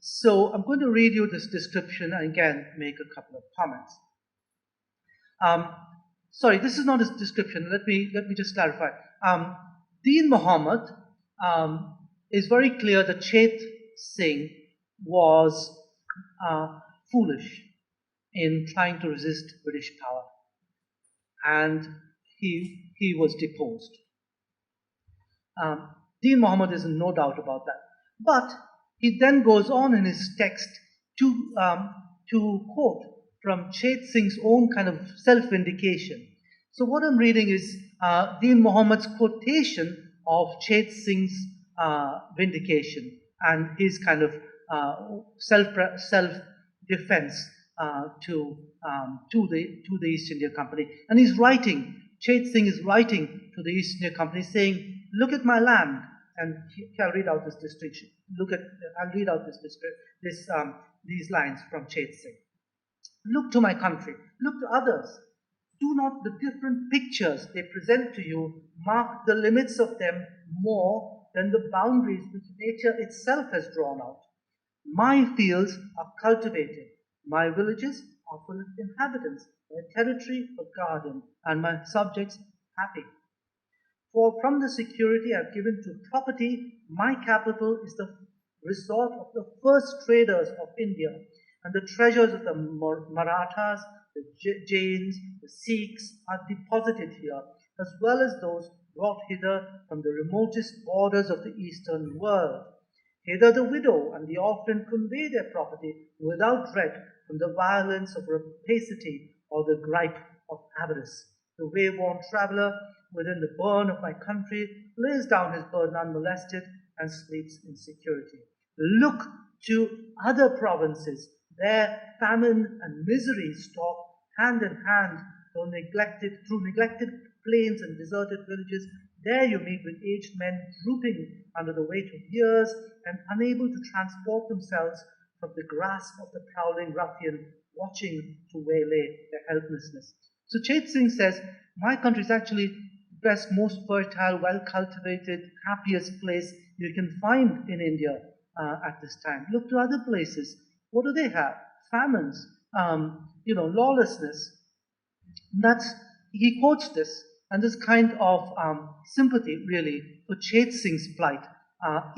So I'm going to read you this description and again make a couple of comments. Sorry, this is not a description. Let me just clarify. Deen Mahomet is very clear that Chet Singh was foolish in trying to resist British power, and he was deposed. Deen Mahomet is in no doubt about that. But he then goes on in his text to quote from Chet Singh's own kind of self-vindication. So what I'm reading is Deen Mahomet's quotation of Chet Singh's vindication and his kind of self-defense to the East India Company. And he's writing, Chet Singh is writing to the East India Company saying, look at my land. And I'll read out this distinction. I'll read out these lines from Chet Singh. Look to my country. Look to others. Do not the different pictures they present to you mark the limits of them more than the boundaries which nature itself has drawn out. My fields are cultivated. My villages are full of inhabitants. My territory a garden, and my subjects happy. For from the security I've given to property, my capital is the resort of the first traders of India, and the treasures of the Marathas, the Jains, the Sikhs are deposited here, as well as those brought hither from the remotest borders of the eastern world. Hither the widow and the orphan convey their property without dread from the violence of rapacity or the gripe of avarice. The wayworn traveller within the burn of my country, lays down his burden unmolested, and sleeps in security. Look to other provinces. There famine and misery stalk hand in hand through neglected plains and deserted villages. There you meet with aged men drooping under the weight of years and unable to transport themselves from the grasp of the prowling ruffian watching to waylay their helplessness. So Chet Singh says, my country is actually the best, most fertile, well cultivated, happiest place you can find in India at this time. Look to other places. What do they have? Famines, lawlessness. That's he quotes this, and this kind of sympathy really for Chet Singh's plight,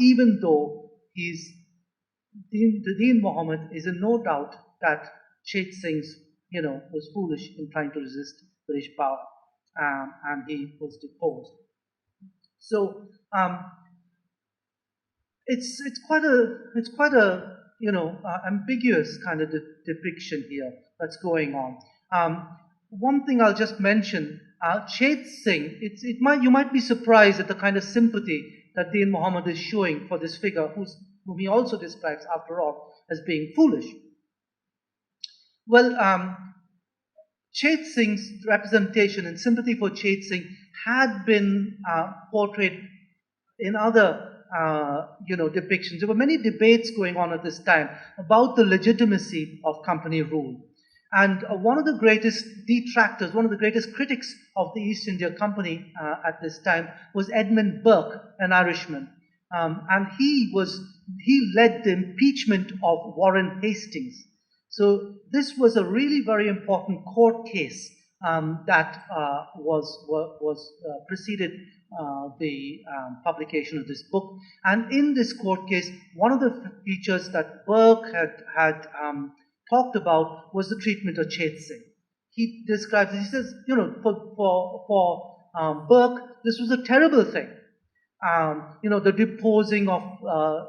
even though the Deen Mohammed is in no doubt that Chet Singh's was foolish in trying to resist British power, and he was deposed. So it's quite a ambiguous kind of depiction here that's going on. One thing I'll just mention, Chet Singh, you might be surprised at the kind of sympathy that Deen Mohammed is showing for this figure, whom he also describes, after all, as being foolish. Well, Chet Singh's representation and sympathy for Chet Singh had been portrayed in other depictions. There were many debates going on at this time about the legitimacy of company rule. And one of the greatest detractors, one of the greatest critics of the East India Company at this time was Edmund Burke, an Irishman. And he led the impeachment of Warren Hastings. So this was a really very important court case that preceded the publication of this book. And in this court case, one of the features that Burke had talked about was the treatment of Chet Singh. He describes it. He says, for Burke, this was a terrible thing. The deposing of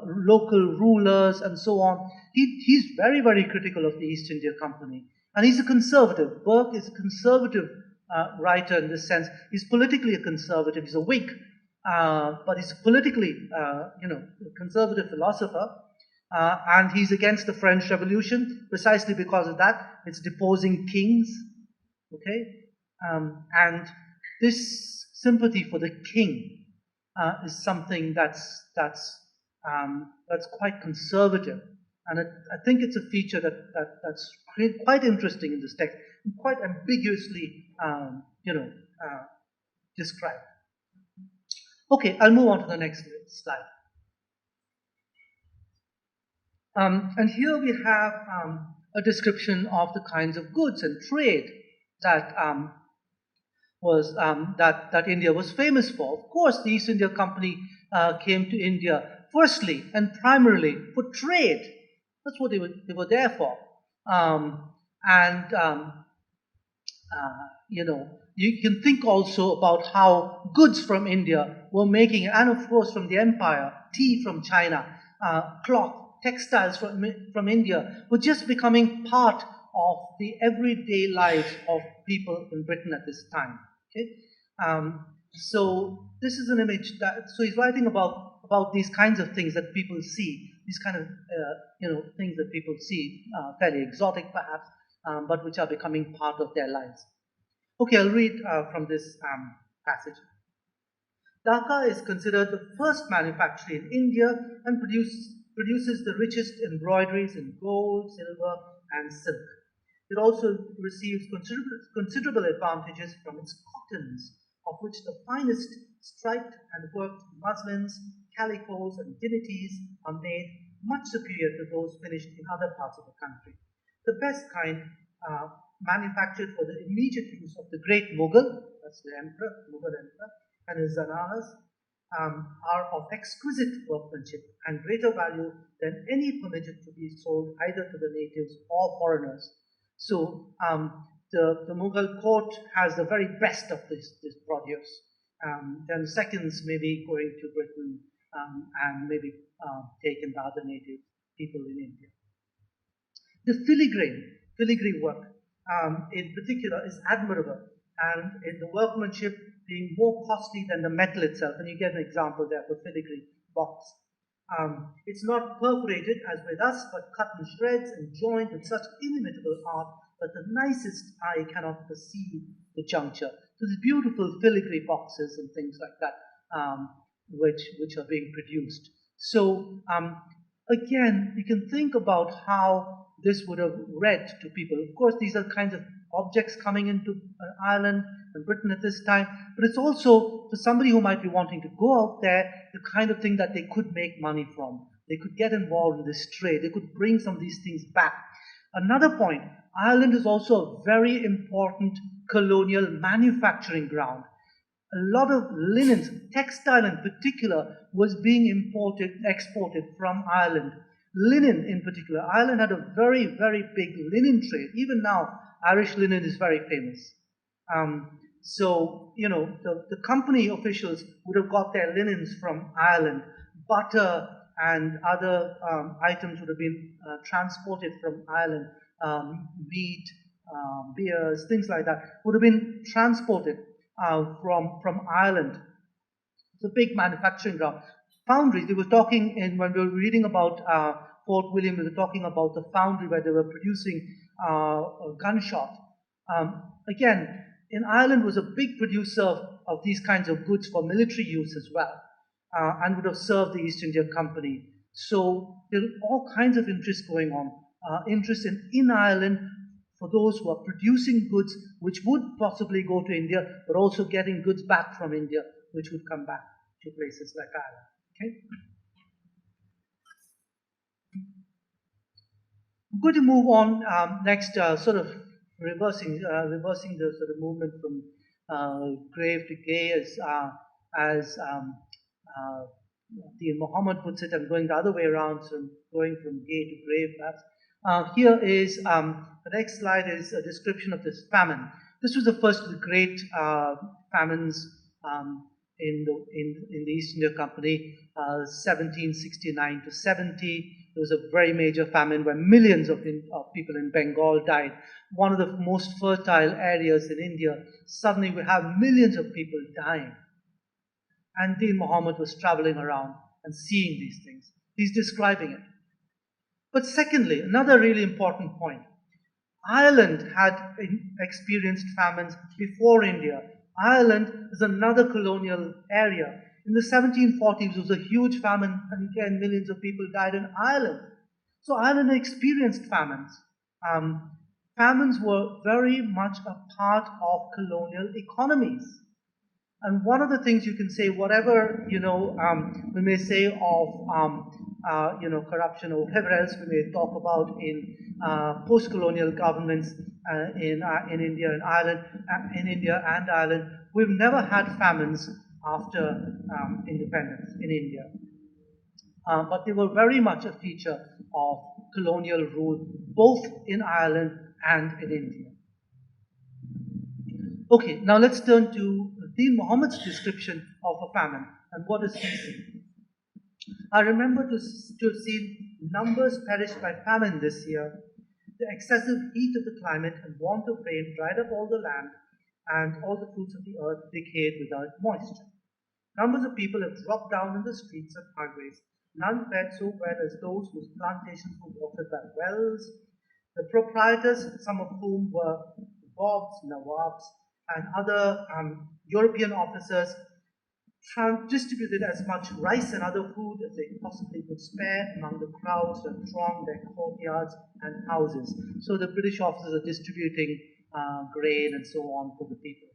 local rulers and so on. He's very, very critical of the East India Company. And he's a conservative. Burke is a conservative writer in this sense. He's politically a conservative. He's a Whig, but he's a politically, conservative philosopher. And he's against the French Revolution precisely because of that. It's deposing kings. Okay? And this sympathy for the king is something that's quite conservative, and I think it's a feature that's quite interesting in this text, and quite ambiguously, described. Okay, I'll move on to the next slide. And here we have a description of the kinds of goods and trade that that India was famous for. Of course, the East India Company came to India firstly and primarily for trade. That's what they were there for. You can think also about how goods from India were making, and of course from the empire, tea from China, cloth, textiles from India were just becoming part of the everyday lives of people in Britain at this time. Okay? So this is an image so he's writing about these kinds of things that people see, these kind of things that people see, fairly exotic perhaps, but which are becoming part of their lives. Okay, I'll read from this passage. Dhaka is considered the first manufactory in India and produces the richest embroideries in gold, silver, and silk. It also receives considerable advantages from its cottons, of which the finest striped and worked muslins, calicoes, and dimities are made much superior to those finished in other parts of the country. The best kind, manufactured for the immediate use of the great Mughal, that's the Mughal emperor, and his zanaras, are of exquisite workmanship and greater value than any permitted to be sold either to the natives or foreigners. So the Mughal court has the very best of this produce. Then the seconds may be going to Britain and maybe taken by other native people in India. The filigree work in particular is admirable. and the workmanship being more costly than the metal itself. And you get an example there for filigree box. It's not perforated as with us, but cut in shreds and joined with such inimitable art that the nicest eye cannot perceive the juncture. So these beautiful filigree boxes and things like that, which are being produced. So again, you can think about how this would have read to people. Of course, these are kinds of objects coming into Ireland and Britain at this time, but it's also for somebody who might be wanting to go out there, the kind of thing that they could make money from. They could get involved in this trade. They could bring some of these things back. Another point, Ireland is also a very important colonial manufacturing ground. A lot of linens, textile in particular, was being exported from Ireland. Linen in particular. Ireland had a very, very big linen trade. Even now, Irish linen is very famous. So, you know, the company officials would have got their linens from Ireland. Butter and other items would have been transported from Ireland. Wheat, beers, things like that would have been transported from Ireland. It's a big manufacturing ground. Foundries, they were talking when we were reading about Fort William, we were talking about the foundry where they were producing gunshot. Again, in Ireland was a big producer of these kinds of goods for military use as well, and would have served the East India Company. So there are all kinds of interests going on. Interest in Ireland for those who are producing goods which would possibly go to India, but also getting goods back from India, which would come back to places like Ireland. Okay? I'm going to move on next, sort of reversing the sort of movement from grave to gay, as the Mahomet puts it. I'm going the other way around, so I'm going from gay to grave, perhaps. Here is the next slide is a description of this famine. This was the first of the great famines in the East India Company, 1769 to 70. There was a very major famine where millions of people in Bengal died. One of the most fertile areas in India. Suddenly we have millions of people dying. And Deen Mahomet was traveling around and seeing these things. He's describing it. But secondly, another really important point. Ireland had experienced famines before India. Ireland is another colonial area. In the 1740s, there was a huge famine, and again, millions of people died in Ireland. So Ireland experienced famines. Famines were very much a part of colonial economies. And one of the things you can say, whatever we may say of corruption or whatever else we may talk about in post-colonial governments in India and Ireland, we've never had famines after independence in India. But they were very much a feature of colonial rule, both in Ireland and in India. Okay, now let's turn to Deen Mahomet's description of a famine, and what does he see? I remember to have seen numbers perish by famine this year. The excessive heat of the climate and want of rain dried up all the land, and all the fruits of the earth decayed without moisture. Numbers of people have dropped down in the streets and highways. None fared so well as those whose plantations were watered by wells. The proprietors, some of whom were Bobs, Nawabs, and other European officers, distributed as much rice and other food as they possibly could spare among the crowds that thronged their courtyards and houses. So the British officers are distributing grain and so on for the people.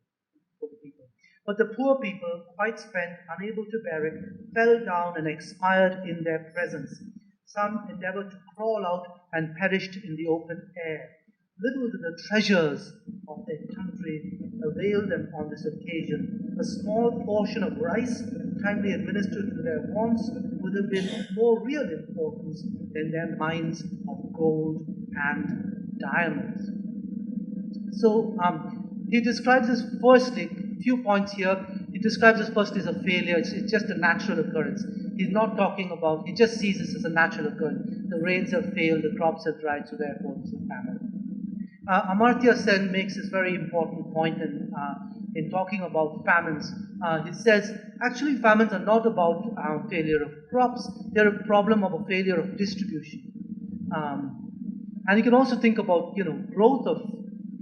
But the poor people, quite spent, unable to bear it, fell down and expired in their presence. Some endeavored to crawl out and perished in the open air. Little did the treasures of their country avail them on this occasion. A small portion of rice, kindly administered to their wants, would have been of more real importance than their mines of gold and diamonds. So he describes this firstly, a few points here. He describes this first as a failure. It's just a natural occurrence. He's not talking about, he just sees this as a natural occurrence. The rains have failed, the crops have dried, so therefore it's a famine. Amartya Sen makes this very important point in talking about famines. He says, actually, famines are not about failure of crops, they're a problem of a failure of distribution. And you can also think about, growth of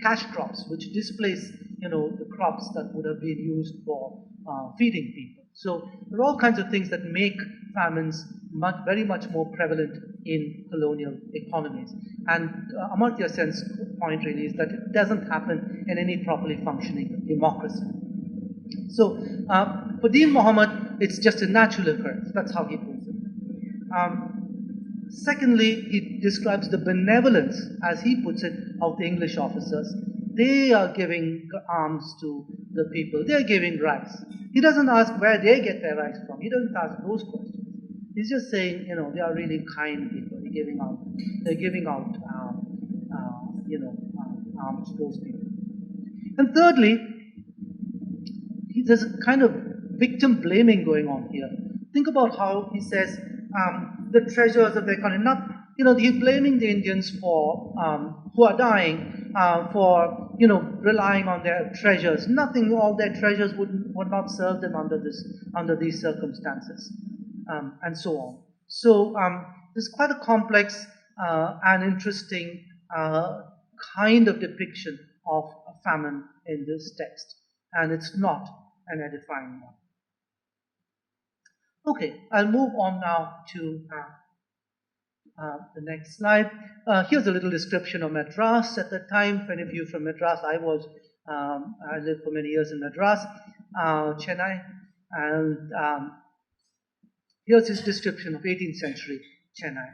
cash crops, which displace, the crops that would have been used for feeding people. So there are all kinds of things that make famines very much more prevalent in colonial economies. And Amartya Sen's point really is that it doesn't happen in any properly functioning democracy. So for Deen Mohammed, it's just a natural occurrence. That's how he puts it. Secondly, he describes the benevolence, as he puts it, of the English officers. They are giving arms to the people. They're giving rice. He doesn't ask where they get their rice from. He doesn't ask those questions. He's just saying, they are really kind people. They're giving out arms to those people. And thirdly, there's a kind of victim blaming going on here. Think about how he says the treasures of the economy. He's blaming the Indians for who are dying for relying on their treasures. Nothing, all their treasures would not serve them under these circumstances, and so on. So there's quite a complex and interesting kind of depiction of a famine in this text, and it's not an edifying one. Okay, I'll move on now to the next slide. Here's a little description of Madras at the time. For any of you from Madras, I lived for many years in Madras, Chennai, and here's his description of 18th century Chennai.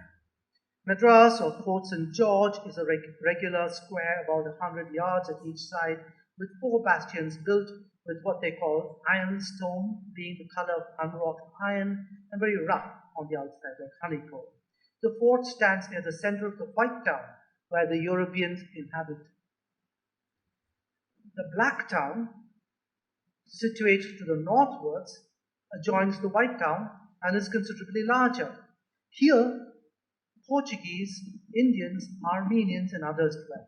Madras, or Fort St. George, is a regular square about 100 yards at each side, with 4 bastions built with what they call ironstone, being the color of unwrought iron, and very rough on the outside, like honeycomb. The fort stands near the center of the White Town, where the Europeans inhabit. The Black Town, situated to the northwards, adjoins the White Town and is considerably larger. Here, Portuguese, Indians, Armenians, and others dwell.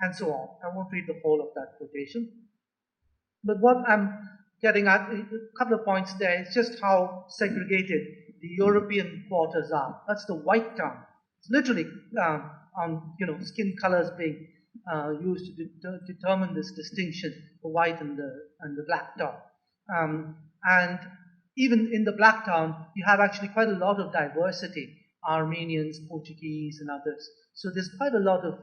And so on. I won't read the whole of that quotation. But what I'm getting at, a couple of points there, is just how segregated the European quarters are. That's the White Town. It's literally on skin colors being used to determine this distinction, the white and the black town. And even in the Black Town, you have actually quite a lot of diversity. Armenians, Portuguese, and others. So there's quite a lot of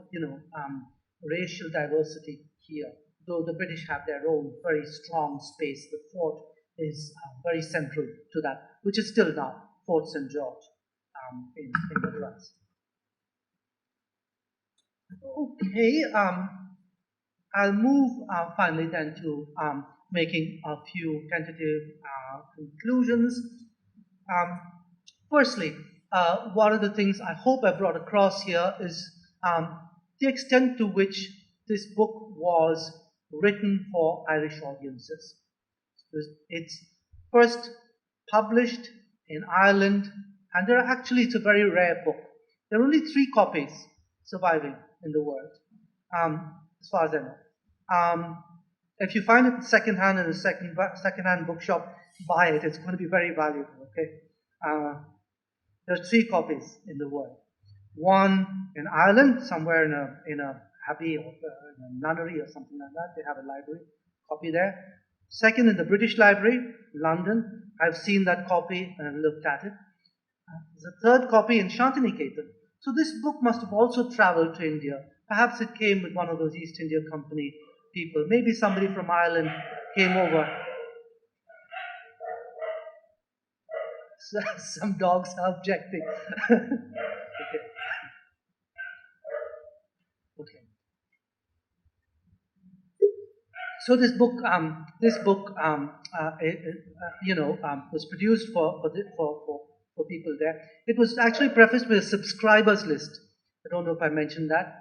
racial diversity here. Though the British have their own very strong space, the fort is very central to that, which is still now Fort St. George in Madras. Okay, I'll move finally then to making a few tentative conclusions. Firstly, one of the things I hope I brought across here is the extent to which this book was written for Irish audiences. It's first published in Ireland, and it's a very rare book. There are only 3 copies surviving in the world, as far as I know. If you find it secondhand in a secondhand bookshop, buy it. It's going to be very valuable. Okay. There are 3 copies in the world. One in Ireland, somewhere in a abbey or in a nunnery or something like that. They have a library copy there. Second, in the British Library, London. I've seen that copy and I've looked at it. There's a 3rd copy in Shantiniketan. So this book must have also traveled to India. Perhaps it came with one of those East India Company people. Maybe somebody from Ireland came over. Some dogs are objecting. Okay. So this book was produced for people there. It was actually prefaced with a subscribers list. I don't know if I mentioned that.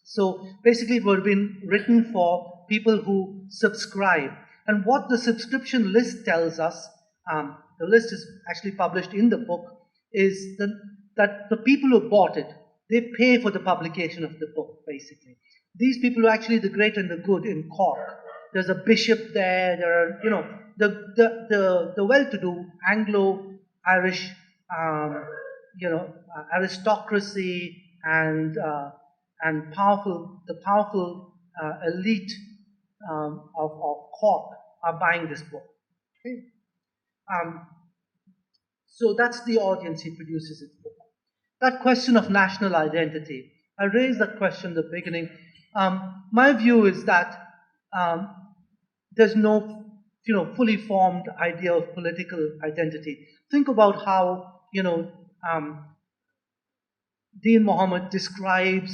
So basically, it would have been written for people who subscribe. And what the subscription list tells us, the list is actually published in the book, is that the people who bought it They pay for the publication of the book, basically. These people are actually the great and the good in Cork. There's a bishop there. There are, the well-to-do Anglo-Irish, aristocracy and the powerful elite of Cork are buying this book. Okay? Um, so that's the audience he produces it for. That question of national identity, I raised that question in the beginning. My view is that there's no, fully formed idea of political identity. Think about how, Dean Mohammed describes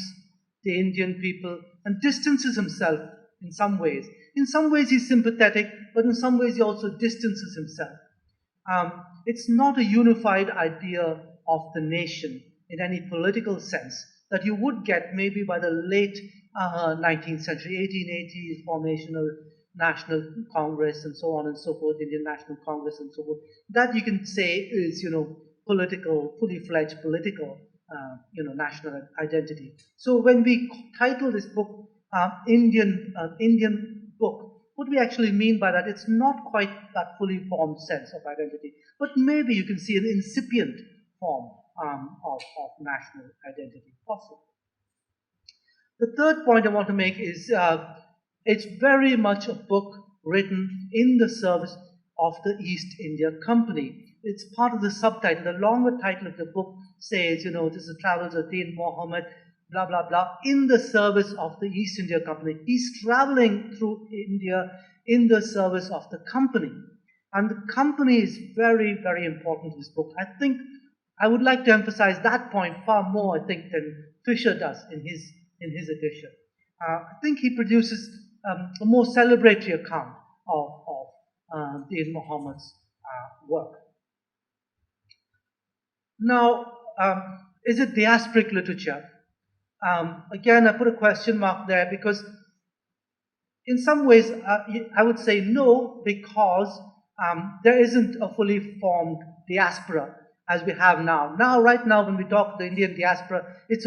the Indian people and distances himself in some ways. In some ways, he's sympathetic, but in some ways, he also distances himself. It's not a unified idea of the nation in any political sense that you would get maybe by the late 19th century, 1880s formation of National Congress and so on and so forth, Indian National Congress and so forth. That you can say is, political, fully fledged political, national identity. So when we title this book Indian book, what we actually mean by that, it's not quite that fully formed sense of identity, but maybe you can see an incipient form of national identity possible. The third point I want to make is it's very much a book written in the service of the East India Company. It's part of the subtitle. The longer title of the book says, this is the travels of Dean Mohammed, blah, blah, blah, in the service of the East India Company. He's traveling through India in the service of the company. And the company is very, very important in this book. I think I would like to emphasize that point far more, I think, than Fisher does in his edition. I think he produces a more celebratory account of Dean Mohammed's work. Now, is it diasporic literature? Again, I put a question mark there because in some ways I would say no, because there isn't a fully formed diaspora as we have now. Right now, when we talk the Indian diaspora, it's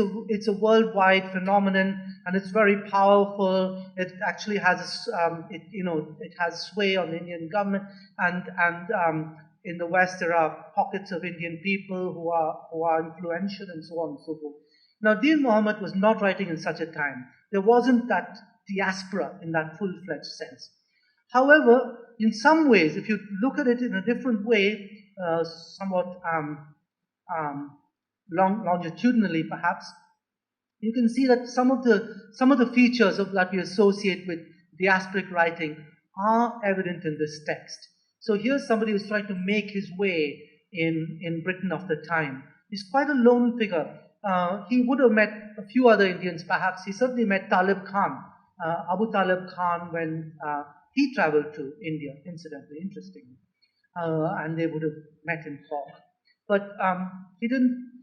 a worldwide phenomenon, and it's very powerful. It actually has it has sway on the Indian government, and in the West there are pockets of Indian people who are influential and so on and so forth. Now, Dean Mohammed was not writing in such a time. There wasn't that diaspora in that full-fledged sense. However, in some ways, if you look at it in a different way, somewhat longitudinally perhaps, you can see that some of the features that we associate with diasporic writing are evident in this text. So here's somebody who's trying to make his way in Britain of the time. He's quite a lone figure. He would have met a few other Indians, perhaps. He certainly met Talib Khan, Abu Talib Khan, when he traveled to India, incidentally, interestingly. And they would have met in Cork. But he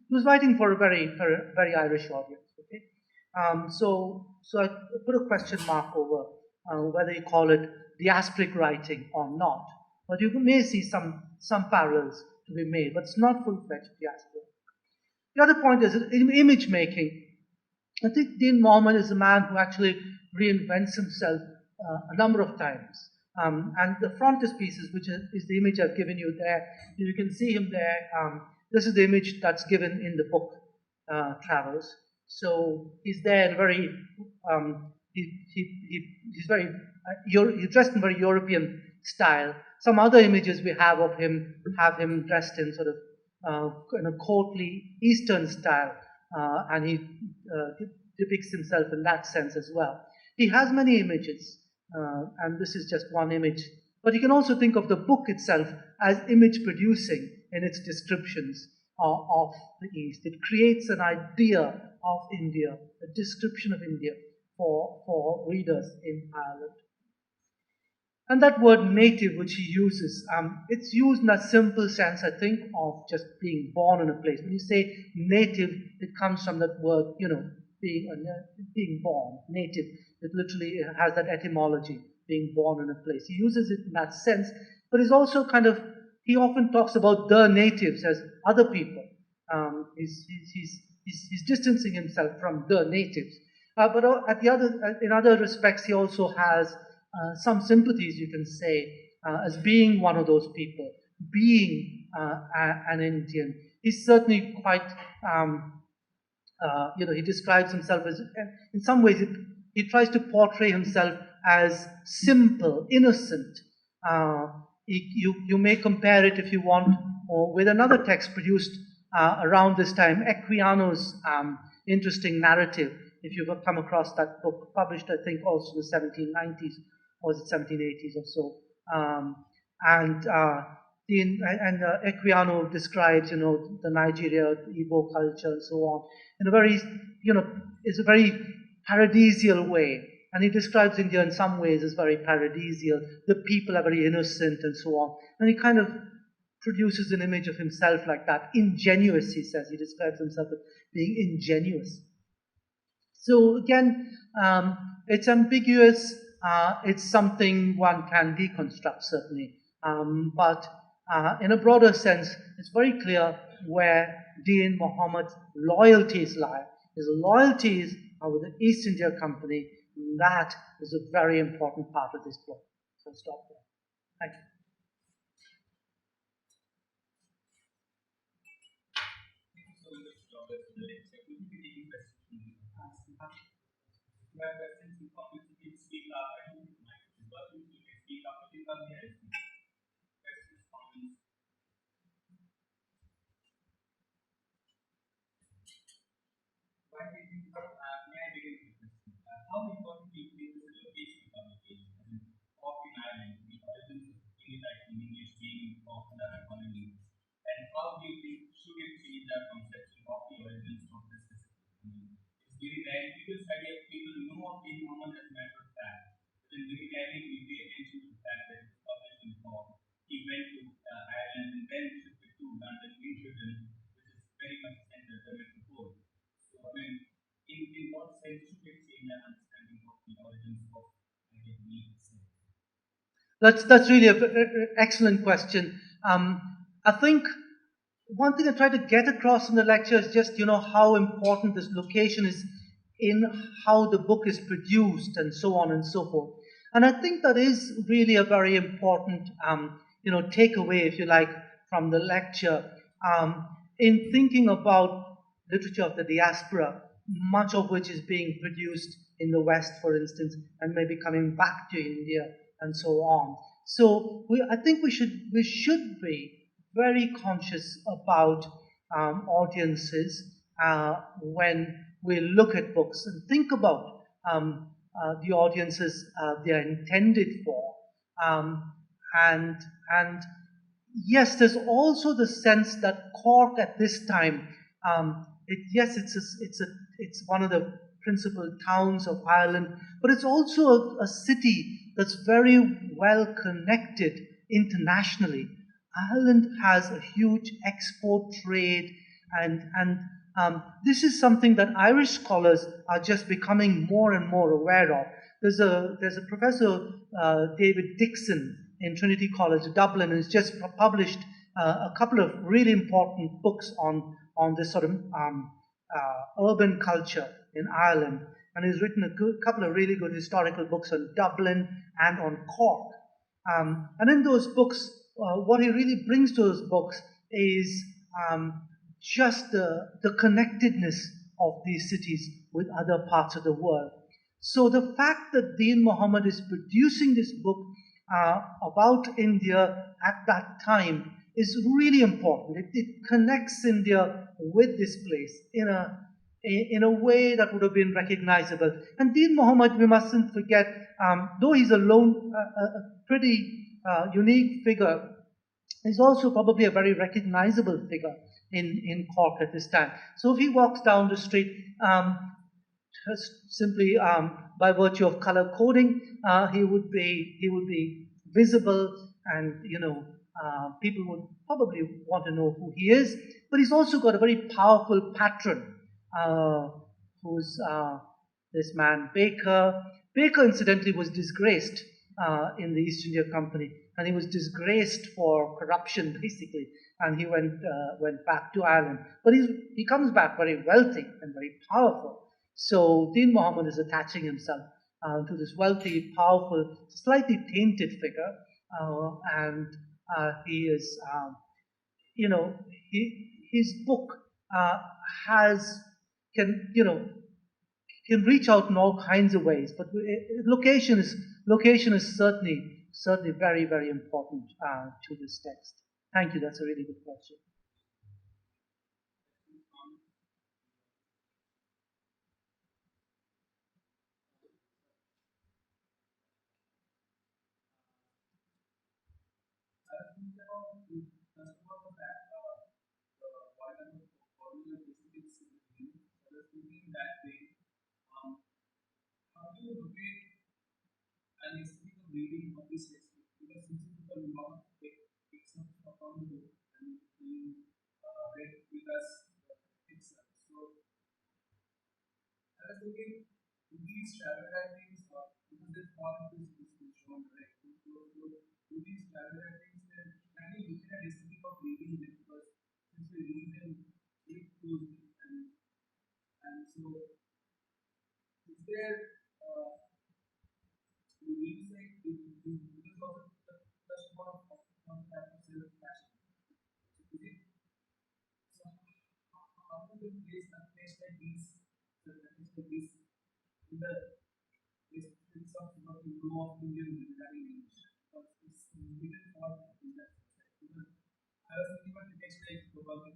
was writing for a very Irish audience. Okay? So I put a question mark over whether you call it diasporic writing or not. But you may see some parallels to be made, but it's not full-fledged diaspora. The other point is image making. I think Dean Mohammed is a man who actually reinvents himself a number of times. And the frontispieces, which is the image I've given you there, you can see him there. This is the image that's given in the book Travels. So he's there in very, he's dressed in very European style. Some other images we have of him have him dressed in sort of in a courtly Eastern style, and he depicts himself in that sense as well. He has many images, and this is just one image. But you can also think of the book itself as image producing in its descriptions of the East. It creates an idea of India, a description of India for readers in Ireland. And that word native, which he uses, it's used in that simple sense, I think, of just being born in a place. When you say native, it comes from that word, being born, native. It literally has that etymology, being born in a place. He uses it in that sense, but he's also he often talks about the natives as other people. He's he's distancing himself from the natives. But in other respects, he also has some sympathies, you can say, as being one of those people, being an Indian. He's certainly quite, he describes himself as, in some ways, he tries to portray himself as simple, innocent. You may compare it, if you want, or with another text produced around this time, Equiano's interesting narrative. If you've come across that book, published, I think, also in the 1790s, or was it 1780s or so. Equiano describes, the Nigeria, Igbo culture, and so on, in a very, it's a very paradisial way. And he describes India in some ways as very paradisial. The people are very innocent and so on. And he kind of produces an image of himself like that. Ingenuous, he says. He describes himself as being ingenuous. So again, it's ambiguous. It's something one can deconstruct, certainly. But in a broader sense, it's very clear where Deen Mohammed's loyalties lie. His loyalties are with the East India Company. And that is a very important part of this book. So I'll stop there. Thank you. How important do you think is the location of publication? I mean, of in Ireland, the origins of English writing in English being of another colony. And how do you think should it change our conception of the origins of this system? I mean, it's very rare. People study of people know of King Muhammad as a matter of fact. But then very rarely we pay attention to the fact that it's published in form. He went to Ireland and then shifted to London, England, which is very much centered the metropole. So I mean, in what sense should it change our understanding of the origins of identity itself? That's really an excellent question. I think one thing I try to get across in the lecture is just, how important this location is in how the book is produced and so on and so forth. And I think that is really a very important, takeaway, if you like, from the lecture. In thinking about literature of the diaspora, much of which is being produced in the West, for instance, and maybe coming back to India and so on. So I think we should be very conscious about audiences when we look at books and think about the audiences they are intended for. And yes, there's also the sense that Cork at this time, it's one of the principal towns of Ireland, but it's also a city that's very well connected internationally. Ireland has a huge export trade, and this is something that Irish scholars are just becoming more and more aware of. There's a professor, David Dixon, in Trinity College, Dublin, who's just published a couple of really important books on this sort of urban culture in Ireland. And he's written a couple of really good historical books on Dublin and on Cork. And in those books, what he really brings to those books is just the connectedness of these cities with other parts of the world. So the fact that Deen Mohammed is producing this book about India at that time is really important. It connects India with this place in a way that would have been recognizable. And Deen Mohammed, we mustn't forget, though he's a pretty unique figure, he's also probably a very recognizable figure in Cork at this time. So if he walks down the street, simply by virtue of color coding, he would be visible, and people would probably want to know who he is. But he's also got a very powerful patron, who's this man Baker. Baker, incidentally, was disgraced in the East India Company, and he was disgraced for corruption, basically, and he went back to Ireland. But he comes back very wealthy and very powerful. So Deen Mohammed is attaching himself to this wealthy, powerful, slightly tainted figure, and he is, you know, his book has can reach out in all kinds of ways. But location is certainly very, very important to this text. Thank you. That's a really good question. That way, how do you locate and explain the reading of this text? Because since people will not take some from the book and you read with us itself. So I was thinking, do these travel writings, because they fall into this genre, right? Do these travel writings, then can you look at a history of reading them? Because since we read them very closely, and so is there you read like because of the first one of self passion. So is it so how do you place a place like this, the place like this in the place of what you know of Indian literary English? Because it's written for in that sense. Even I was thinking about the text like about the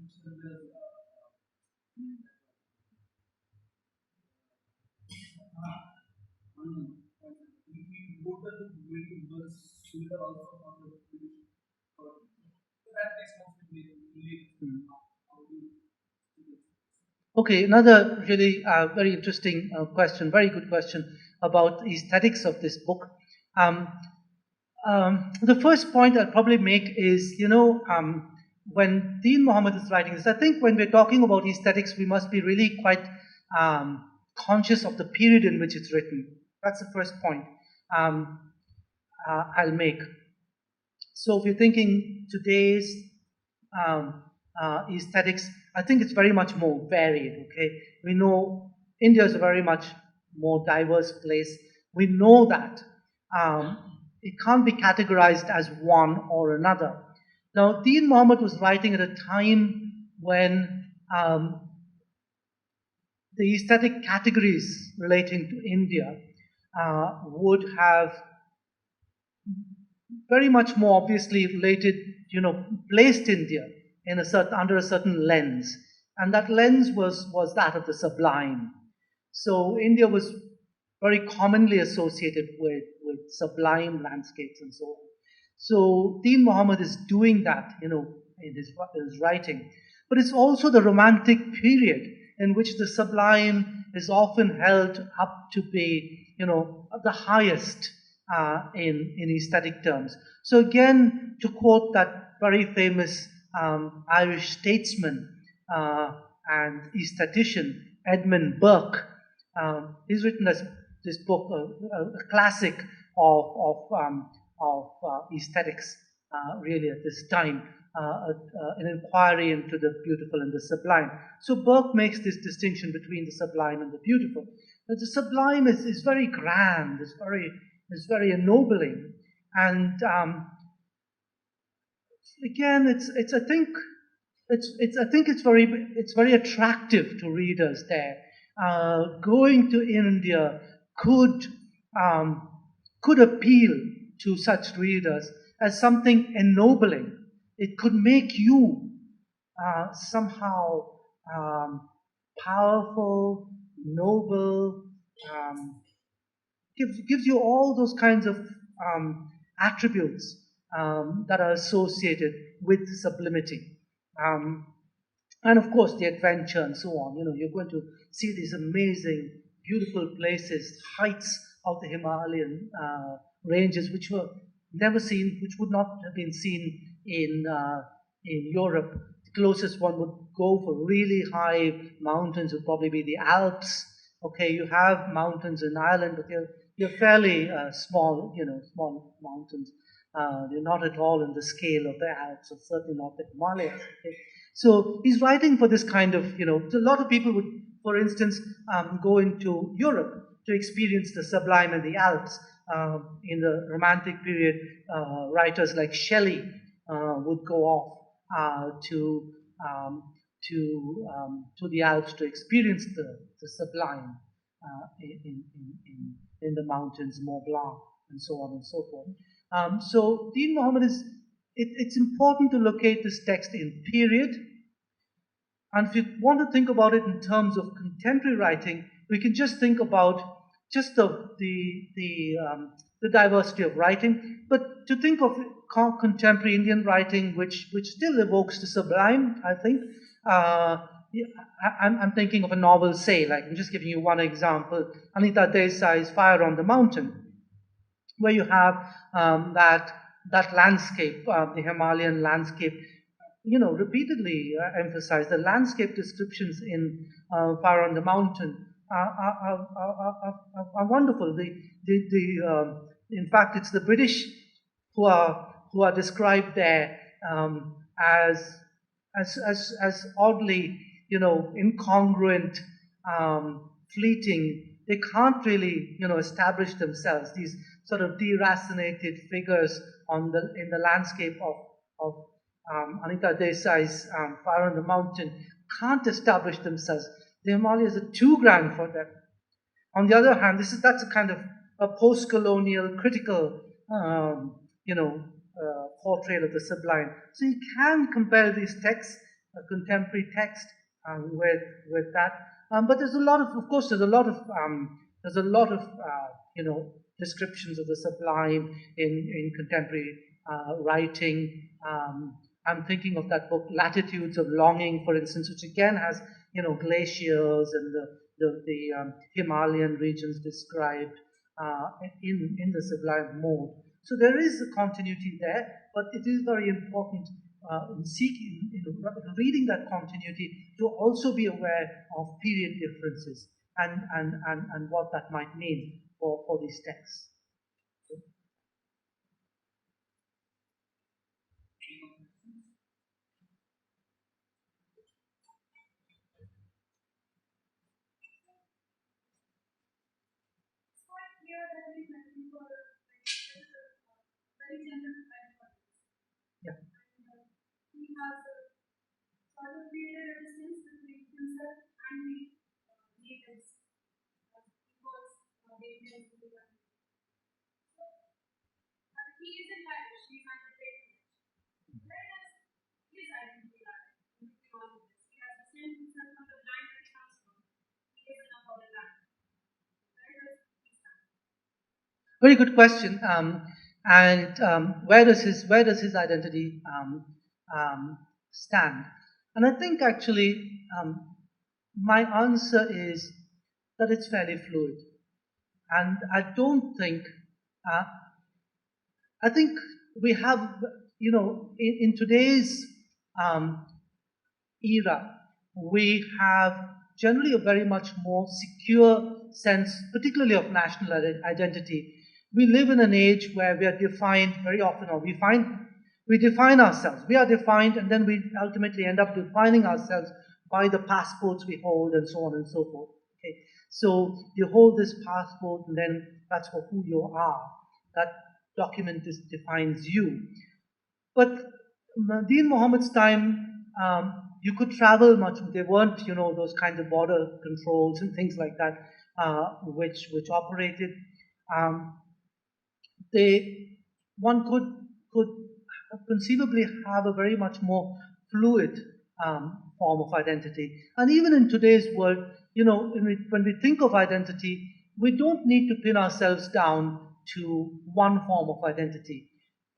we wrote the book very was similar also on the British. So that text must be related. How do you do this? Okay, another really very interesting question, very good question about the aesthetics of this book. Um, the first point I'll probably make is, when Deen Mohammed is writing this, I think when we're talking about aesthetics, we must be really quite conscious of the period in which it's written. That's the first point I'll make. So if you're thinking today's aesthetics, I think it's very much more varied. Okay, we know India is a very much more diverse place. We know that it can't be categorized as one or another. Now, Deen Mohammed was writing at a time when the aesthetic categories relating to India would have very much more obviously related, placed India in under a certain lens, and that lens was that of the sublime. So India was very commonly associated with sublime landscapes and so on. So Deen Mohammed is doing that, in his writing. But it's also the romantic period in which the sublime is often held up to be, the highest in aesthetic terms. So again, to quote that very famous Irish statesman and aesthetician Edmund Burke, he's written this book, a classic of aesthetics, really at this time, an inquiry into the beautiful and the sublime. So Burke makes this distinction between the sublime and the beautiful. But the sublime is very grand, is very ennobling, and again, I think it's very attractive to readers there. Going to India could appeal to such readers as something ennobling. It could make you somehow powerful, noble, gives you all those kinds of attributes that are associated with sublimity. And of course, the adventure and so on. You're going to see these amazing, beautiful places, heights of the Himalayan ranges, which were never seen, which would not have been seen in Europe. The closest one would go for really high mountains would probably be the Alps. Okay, you have mountains in Ireland, but they're They're fairly small, small mountains. They're not at all in the scale of the Alps, or certainly not the Himalayas. Okay? So he's writing for this kind of, a lot of people would, for instance, go into Europe to experience the sublime and the Alps. In the Romantic period, writers like Shelley would go off um, to the Alps to experience the sublime in the mountains, Mont Blanc, and so on and so forth. So Deen Muhammad it's important to locate this text in period. And if you want to think about it in terms of contemporary writing, we can just think about just the diversity of writing. But to think of contemporary Indian writing, which still evokes the sublime, I think, I'm thinking of a novel, say, like I'm just giving you one example, Anita Desai's Fire on the Mountain, where you have that landscape, the Himalayan landscape, repeatedly emphasized. The landscape descriptions in Fire on the Mountain are wonderful. In fact, it's the British who are described there as oddly, incongruent, fleeting. They can't really, establish themselves. These sort of deracinated figures in the landscape of Anita Desai's Fire on the Mountain can't establish themselves. The Himalayas are too grand for them. On the other hand, that's a kind of a post-colonial critical, portrayal of the sublime. So you can compare these texts, a contemporary text, with that. But there's a lot of course, there's a lot of descriptions of the sublime in contemporary writing. I'm thinking of that book, Latitudes of Longing, for instance, which again has glaciers and the Himalayan regions described in the sublime mode. So there is a continuity there, but it is very important in reading that continuity to also be aware of period differences and what that might mean for these texts. Yeah. He has sort of created a distance between himself and the natives because they live in the country. But he isn't Irish, he's undertaken. Where does his identity lie in all of this? He has distanced himself from the land that he comes from. He isn't about the land. Where does he stand? Very good question. Where does his identity stand? And I think actually my answer is that it's fairly fluid, and I don't think. I think we have, in today's era, we have generally a very much more secure sense, particularly of national identity. We live in an age where we are defined very often, or we define ourselves. We are defined, and then we ultimately end up defining ourselves by the passports we hold, and so on and so forth. Okay, so you hold this passport, and then that's for who you are. That document defines you. But Deen Muhammad's time, you could travel much. There weren't, those kinds of border controls and things like that, which operated. One could conceivably have a very much more fluid form of identity. And even in today's world, when we think of identity, we don't need to pin ourselves down to one form of identity.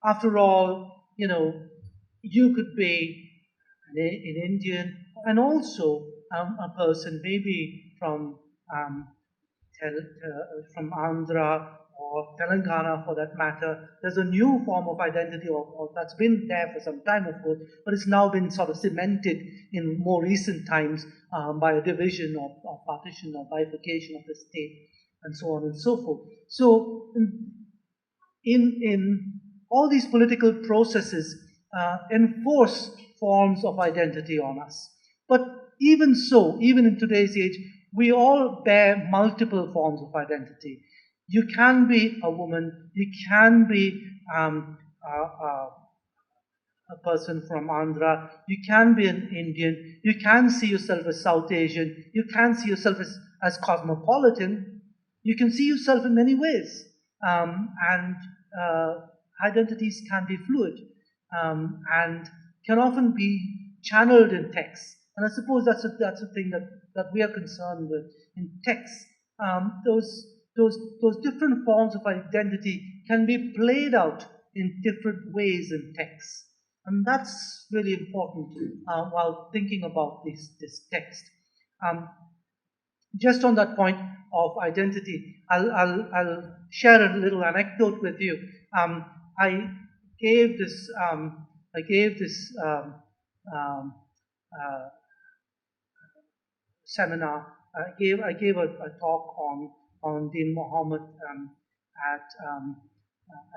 After all, you could be an Indian and also a person maybe from Andhra or Telangana for that matter. There's a new form of identity or that's been there for some time, of course, but it's now been sort of cemented in more recent times by a division or partition or bifurcation of the state. and so on and so forth. So in all these political processes enforce forms of identity on us. But even so, even in today's age, we all bear multiple forms of identity. You can be a woman, you can be a person from Andhra, you can be an Indian, you can see yourself as South Asian, you can see yourself as cosmopolitan, you can see yourself in many ways. And identities can be fluid and can often be channeled in text. And I suppose that's a thing that we are concerned with in text. Those different forms of identity can be played out in different ways in text. And that's really important while thinking about this text. Just on that point of identity, I'll share a little anecdote with you. I gave this um, seminar. I gave a talk on Dean Mahomet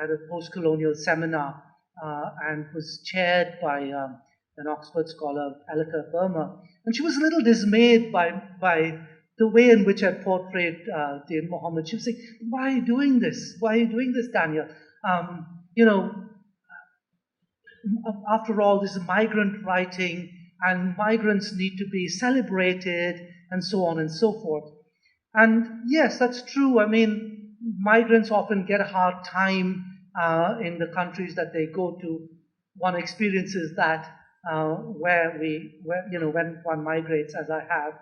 at a post-colonial seminar and was chaired by an Oxford scholar, Alika Burma. And she was a little dismayed by the way in which I portrayed Dean Mahomet. She was saying, "Why are you doing this? Why are you doing this, Daniel? You know, after all, this is migrant writing, and migrants need to be celebrated, and so on and so forth." And yes, that's true. I mean, migrants often get a hard time in the countries that they go to. One experiences that when one migrates, as I have.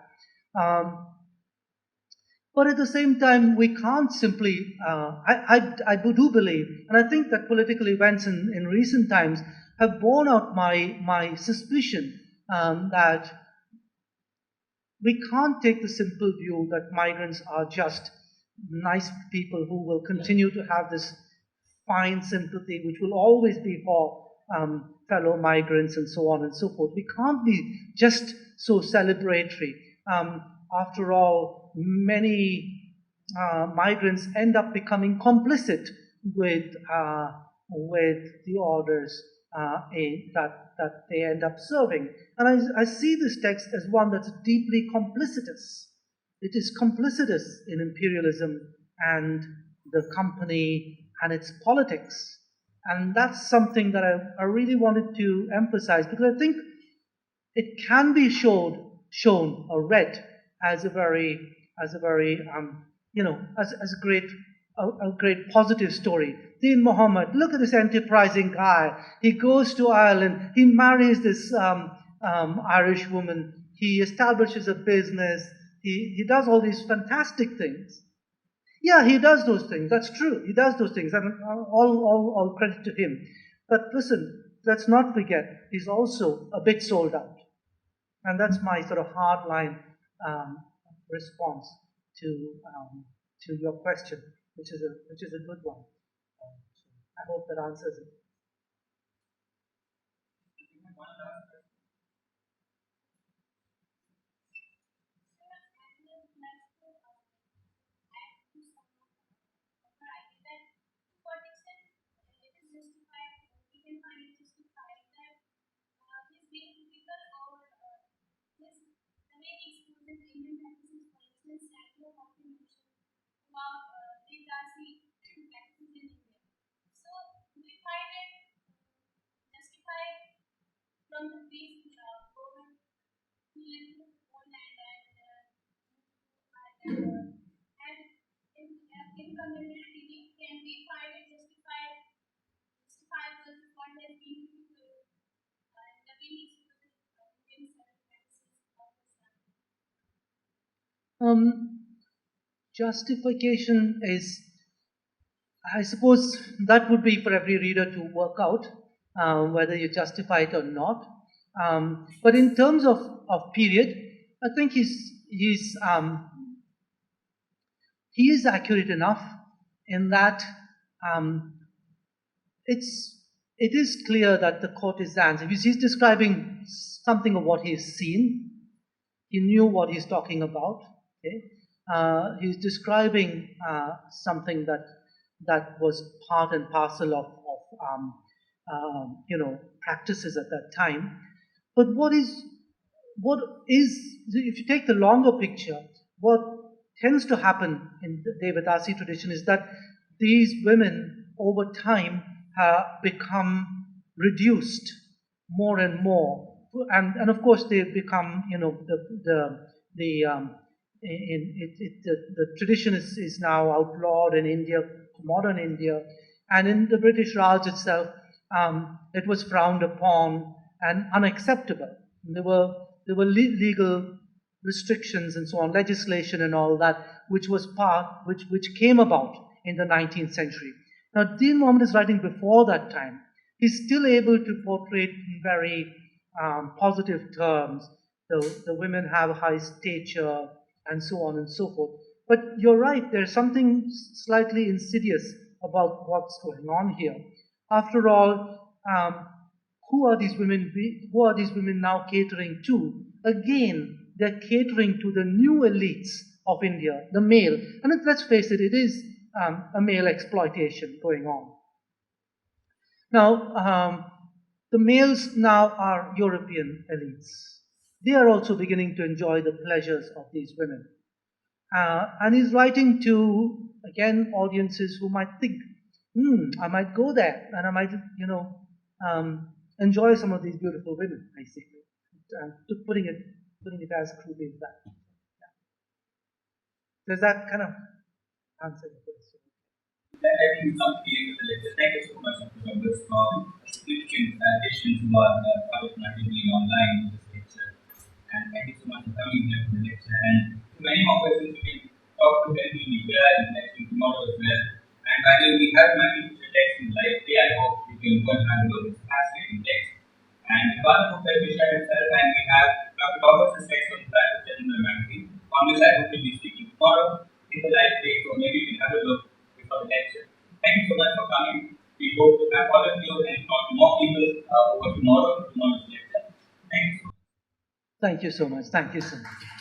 But at the same time, we can't simply, I do believe, and I think that political events in recent times have borne out my suspicion that we can't take the simple view that migrants are just nice people who will continue to have this fine sympathy, which will always be for fellow migrants and so on and so forth. We can't be just so celebratory. After all, many migrants end up becoming complicit with the orders that they end up serving. And I see this text as one that's deeply complicitous. It is complicitous in imperialism and the company and its politics. And that's something that I really wanted to emphasize, because I think it can be shown or read as a very as a great positive story. Dean Mahomet, look at this enterprising guy. He goes to Ireland. He marries this Irish woman. He establishes a business. He does all these fantastic things. Yeah, he does those things. That's true. He does those things, and all credit to him. But listen, let's not forget, he's also a bit sold out. And that's my sort of hardline response to your question, which is a good one. I hope that answers it. Justification is, I suppose, that would be for every reader to work out whether you justify it or not. But in terms of period, I think he is accurate enough in that it is clear that the courtesans, if he's describing something of what he's seen, he knew what he's talking about. Okay? he's describing something that was part and parcel of practices at that time. But what is if you take the longer picture, what tends to happen in the Devadasi tradition is that these women over time have become reduced more and more, and of course they become, the tradition is now outlawed in India, modern India, and in the British Raj itself, it was frowned upon and unacceptable. There were legal restrictions and so on, legislation and all that, which came about in the 19th century. Now, Deen Mohammed is writing before that time. He's still able to portray it in very positive terms. The women have high stature and so on and so forth. But you're right, there's something slightly insidious about what's going on here. After all, who are these women? Who are these women now catering to? Again, they're catering to the new elites of India, the male. And let's face it, it is a male exploitation going on. Now, the males now are European elites. They are also beginning to enjoy the pleasures of these women. And he's writing to, again, audiences who might think, I might go there and I might, enjoy some of these beautiful women, basically. Putting it as crudely as that. Yeah. Does that kind of answer the question? That I think is not clear with the lecture. Thank you so much, Dr. Douglas, for a significant addition to our participating online in this lecture. And thank you so much for coming here for the lecture. And to many more questions, we can talk to Henry Media and lecture tomorrow as well. And by the way, we have multiple texts in live play. I hope you can go and have a look. It's fascinating text. And one book that we shared itself, and we have Dr. Roberts' text on Private Gentleman magazine, on which I hope to be speaking tomorrow in the live play. So maybe you can have a look before the lecture. Thank you so much for coming. We hope to have all of you and talk to more people over tomorrow's lecture. Thank you so much. Thank you so much. Thank you so much.